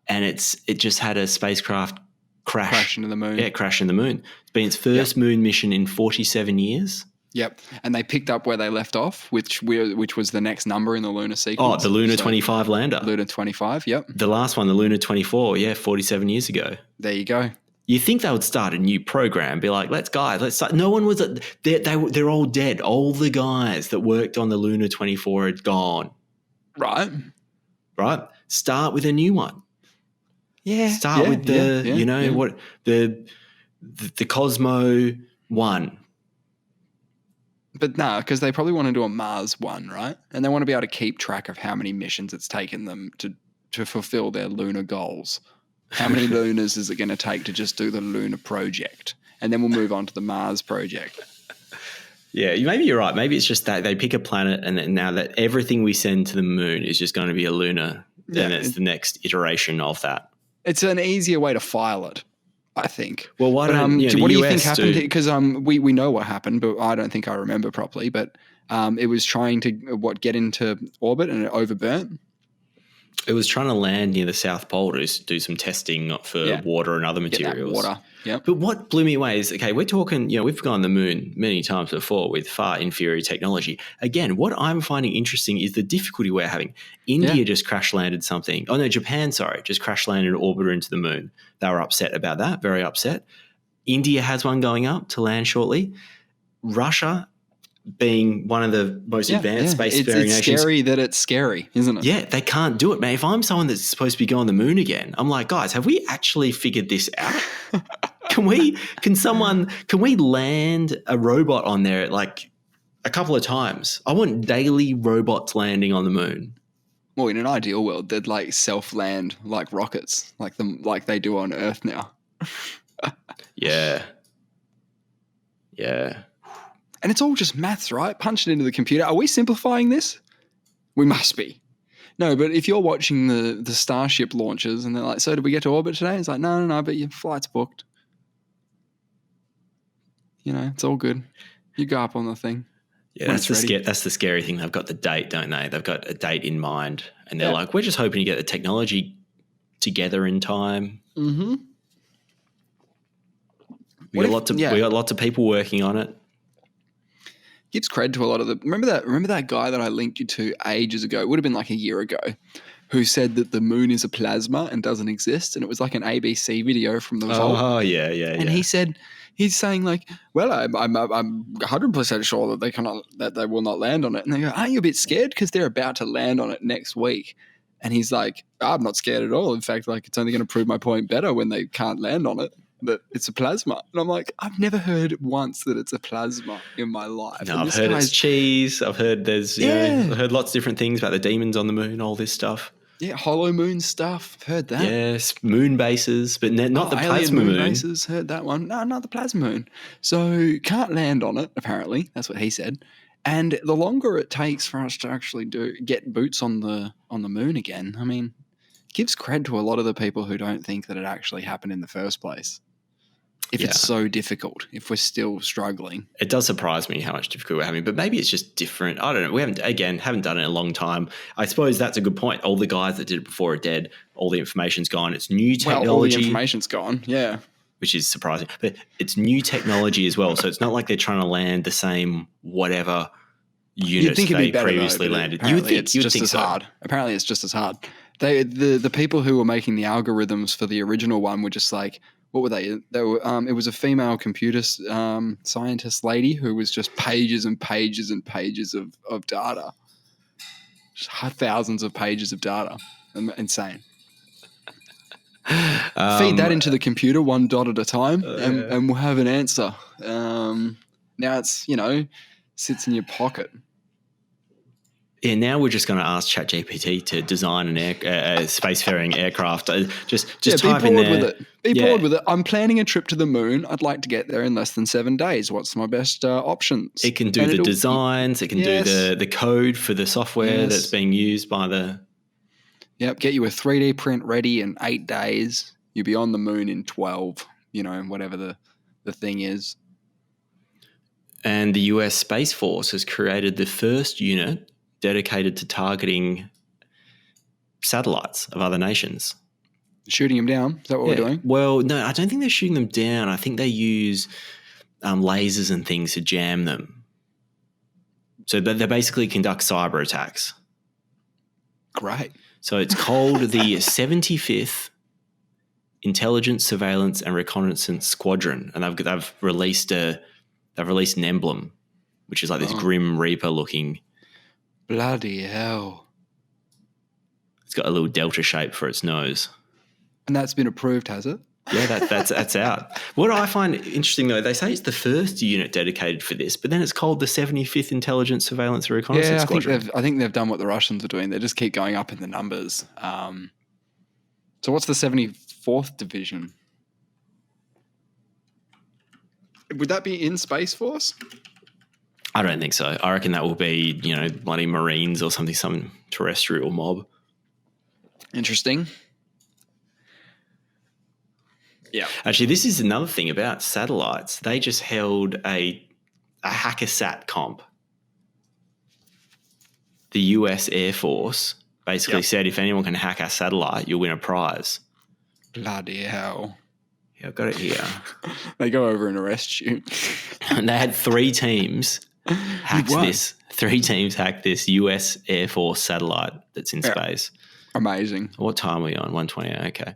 And it just had a spacecraft crash into the moon. Yeah, crash in the moon. It's been its first moon mission in 47 years. Yep. And they picked up where they left off, which was the next number in the lunar sequence. Oh, the Lunar 25 lander. Lunar 25, yep. The last one, the Lunar 24, 47 years ago. There you go. You think they would start a new program, be like, let's start. No one was, they're all dead. All the guys that worked on the Lunar 24 are gone. Right. Start with a new one. Yeah. Start with what the Cosmo 1. But no, because they probably want to do a Mars one, right? And they want to be able to keep track of how many missions it's taken them to fulfill their lunar goals. How many lunars is it going to take to just do the lunar project? And then we'll move on to the Mars project. Yeah, maybe you're right. Maybe it's just that they pick a planet and now that everything we send to the moon is just going to be a lunar, then it's the next iteration of that. It's an easier way to file it, I think. Well, why don't what do you think happened? Because we know what happened, but I don't think I remember properly. But it was trying to get into orbit and it overburnt. It was trying to land near the South Pole to do some testing for water and other materials. Water, yeah. But what blew me away is, okay, we're talking, we've gone to the moon many times before with far inferior technology. Again, what I'm finding interesting is the difficulty we're having. India just crash landed something. Oh, no, Japan, just crash landed an orbiter into the moon. They were upset about that, very upset. India has one going up to land shortly. Russia, being one of the most advanced spacefaring nations. It's scary that it's scary, isn't it? Yeah, they can't do it, man. If I'm someone that's supposed to be going to the moon again, I'm like, guys, have we actually figured this out? Can we land a robot on there like a couple of times? I want daily robots landing on the moon. Well, in an ideal world, they'd like self-land like rockets, like they do on Earth now. Yeah. Yeah. And it's all just maths, right? Punch it into the computer. Are we simplifying this? We must be. No, but if you're watching the Starship launches and they're like, so did we get to orbit today? It's like, no, but your flight's booked. You know, it's all good. You go up on the thing. Yeah, that's the scary thing. They've got the date, don't they? They've got a date in mind. And they're like, we're just hoping to get the technology together in time. Mm-hmm. We got lots of people working on it. Gives cred to a lot of the remember that guy that I linked you to ages ago, it would have been like a year ago, who said that the moon is a plasma and doesn't exist, and it was like an ABC video from the Vault. Oh yeah. And he said he's saying like, well, I'm 100% sure that they will not land on it. And they go, aren't you a bit scared because they're about to land on it next week? And he's like, I'm not scared at all. In fact, like it's only going to prove my point better when they can't land on it. That it's a plasma. And I'm like, I've never heard once that it's a plasma in my life. No, I've heard it's cheese. I've heard I've heard lots of different things about the demons on the moon, all this stuff. Yeah, hollow moon stuff. I've heard that. Yes, moon bases, but not the plasma moon. Bases, heard that one. No, not the plasma moon. So can't land on it, apparently. That's what he said. And the longer it takes for us to actually get boots on the moon again, I mean, gives cred to a lot of the people who don't think that it actually happened in the first place. If it's so difficult, if we're still struggling. It does surprise me how much difficulty we're having, but maybe it's just different. I don't know. We haven't done it in a long time. I suppose that's a good point. All the guys that did it before are dead. All the information's gone. It's new technology. Well, all the information's gone, yeah. Which is surprising. But it's new technology as well, so it's not like they're trying to land the same whatever units they previously landed. You would think it's just as hard. Apparently it's just as hard. The people who were making the algorithms for the original one were just like, what were they? They were. It was a female computer scientist lady who was just pages and pages and pages of data, just thousands of pages of data. Insane. Feed that into the computer one dot at a time, and we'll have an answer. Now it's sits in your pocket. Yeah, now we're just going to ask Chat-GPT to design a spacefaring aircraft. Just type in there. Be bored with it. I'm planning a trip to the moon. I'd like to get there in less than 7 days. What's my best options? It can do the designs. It can do the code for the software that's being used by the... Yep, get you a 3D print ready in 8 days. You'll be on the moon in 12, whatever the thing is. And the US Space Force has created the first unit dedicated to targeting satellites of other nations. Shooting them down? Is that what we're doing? Well, no, I don't think they're shooting them down. I think they use lasers and things to jam them. So they basically conduct cyber attacks. Great. So it's called the 75th Intelligence, Surveillance and Reconnaissance Squadron, and they've released an emblem, which is like this Grim Reaper looking. Bloody hell. It's got a little delta shape for its nose. And that's been approved, has it? Yeah, that's out. What I find interesting, though, they say it's the first unit dedicated for this, but then it's called the 75th Intelligence, Surveillance and Reconnaissance Squadron. I think they've done what the Russians are doing. They just keep going up in the numbers. So what's the 74th Division? Would that be in Space Force? I don't think so. I reckon that will be, bloody Marines or something, some terrestrial mob. Interesting. Yeah. Actually, this is another thing about satellites. They just held a hak-a-sat comp. The US Air Force basically said if anyone can hack our satellite, you'll win a prize. Bloody hell. Yeah, I've got it here. They go over and arrest you. And they had 3 teams hack this. 3 teams hacked this US Air Force satellite that's in space. Amazing. What time are we on? 1:20. Okay.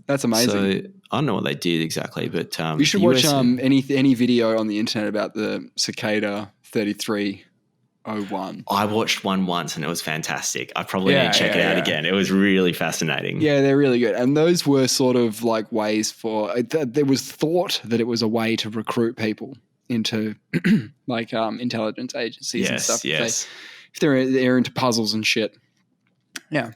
That's amazing. So I don't know what they did exactly, but you should watch any video on the internet about the Cicada 3301. I watched one once and it was fantastic. I probably need to check it out again. It was really fascinating. Yeah, they're really good. And those were sort of like ways there was thought that it was a way to recruit people into intelligence agencies and stuff. Yes. If they're into puzzles and shit. Yeah.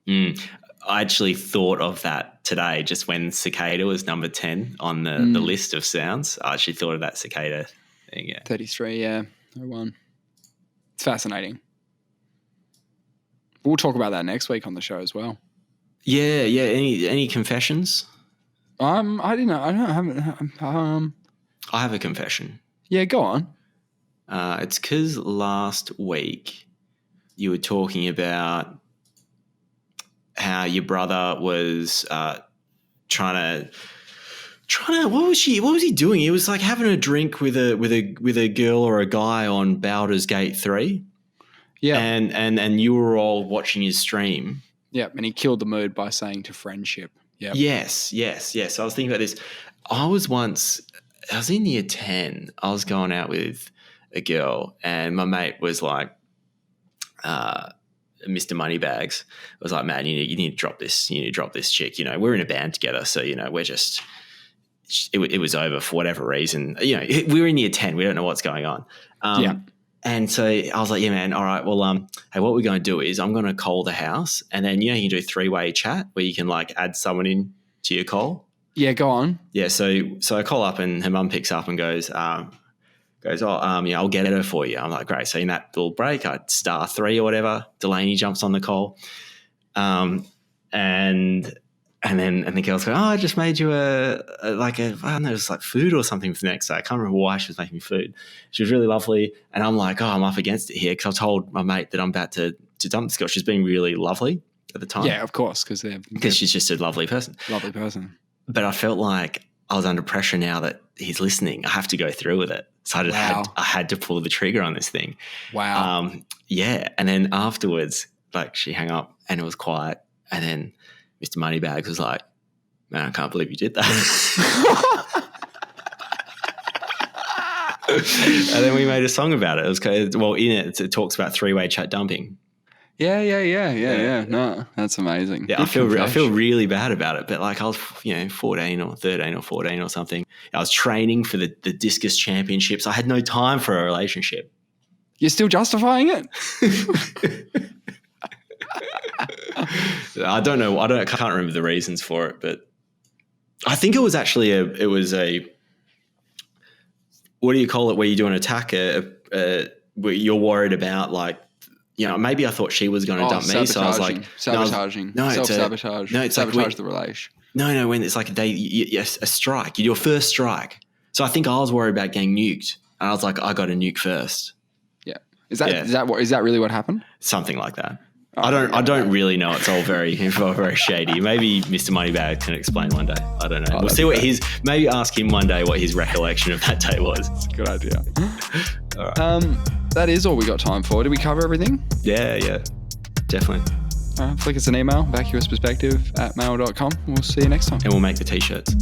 I actually thought of that today, just when cicada was number 10 on the list of sounds. I actually thought of that cicada thing. Yeah. 33, yeah. 01. It's fascinating. We'll talk about that next week on the show as well. Yeah. Any confessions? I didn't know. I don't I have a confession. Yeah, go on. It's because last week you were talking about how your brother was trying to what was he doing? He was like having a drink with a girl or a guy on Baldur's Gate 3. Yeah. And you were all watching his stream. Yeah, and he killed the mood by saying to friendship. Yeah. Yes. I was thinking about this. I was in year 10. I was going out with a girl, and my mate was like, Mr. Moneybags was like, man, you need to drop this. You need to drop this chick. You know, we're in a band together, so we're just. It was over for whatever reason. We were in year 10. We don't know what's going on. Yeah. And so I was like, yeah, man, all right, well, hey, what we're going to do is I'm going to call the house, and then, you can do 3-way chat where you can like add someone in to your call. Yeah, go on. Yeah, so I call up, and her mum picks up and goes, I'll get her for you. I'm like, great. So in that little break, I'd star 3 or whatever. Delaney jumps on the call. And then the girls go, I just made you I don't know, it was like food or something for the next day. I can't remember why she was making me food. She was really lovely. And I'm like, I'm up against it here, because I told my mate that I'm about to dump this girl. She's been really lovely at the time. Yeah, of course, because she's just a lovely person. Lovely person. But I felt like I was under pressure now that he's listening. I have to go through with it. So I had to pull the trigger on this thing. Wow. Yeah. And then afterwards, like, she hung up and it was quiet. And then Mr. Moneybags was like, man, I can't believe you did that. And then we made a song about it. It was in it talks about 3-way chat dumping. Yeah. No, that's amazing. Yeah, I feel really bad about it, but like I was, 14 or 13 or 14 or something. I was training for the Discus championships. I had no time for a relationship. You're still justifying it? I don't know. I can't remember the reasons for it, but I think it was actually what do you call it? Where you do an attack, where you're worried about, like, maybe I thought she was going to dump me, so I was like sabotaging. Self-sabotage. It's sabotage like the relation. No, when it's like a strike. You do a first strike. So I think I was worried about getting nuked, and I was like, I got a nuke first. Yeah. Is that really what happened? Something like that. I don't really know. It's all very shady. Maybe Mr. Moneybag can explain one day. I don't know. We'll see what maybe ask him one day what his recollection of that day was. That's a good idea. All right. That is all we got time for. Did we cover everything? Yeah. Definitely. Flick us an email, vacuousperspective@mail.com. We'll see you next time. And we'll make the t-shirts.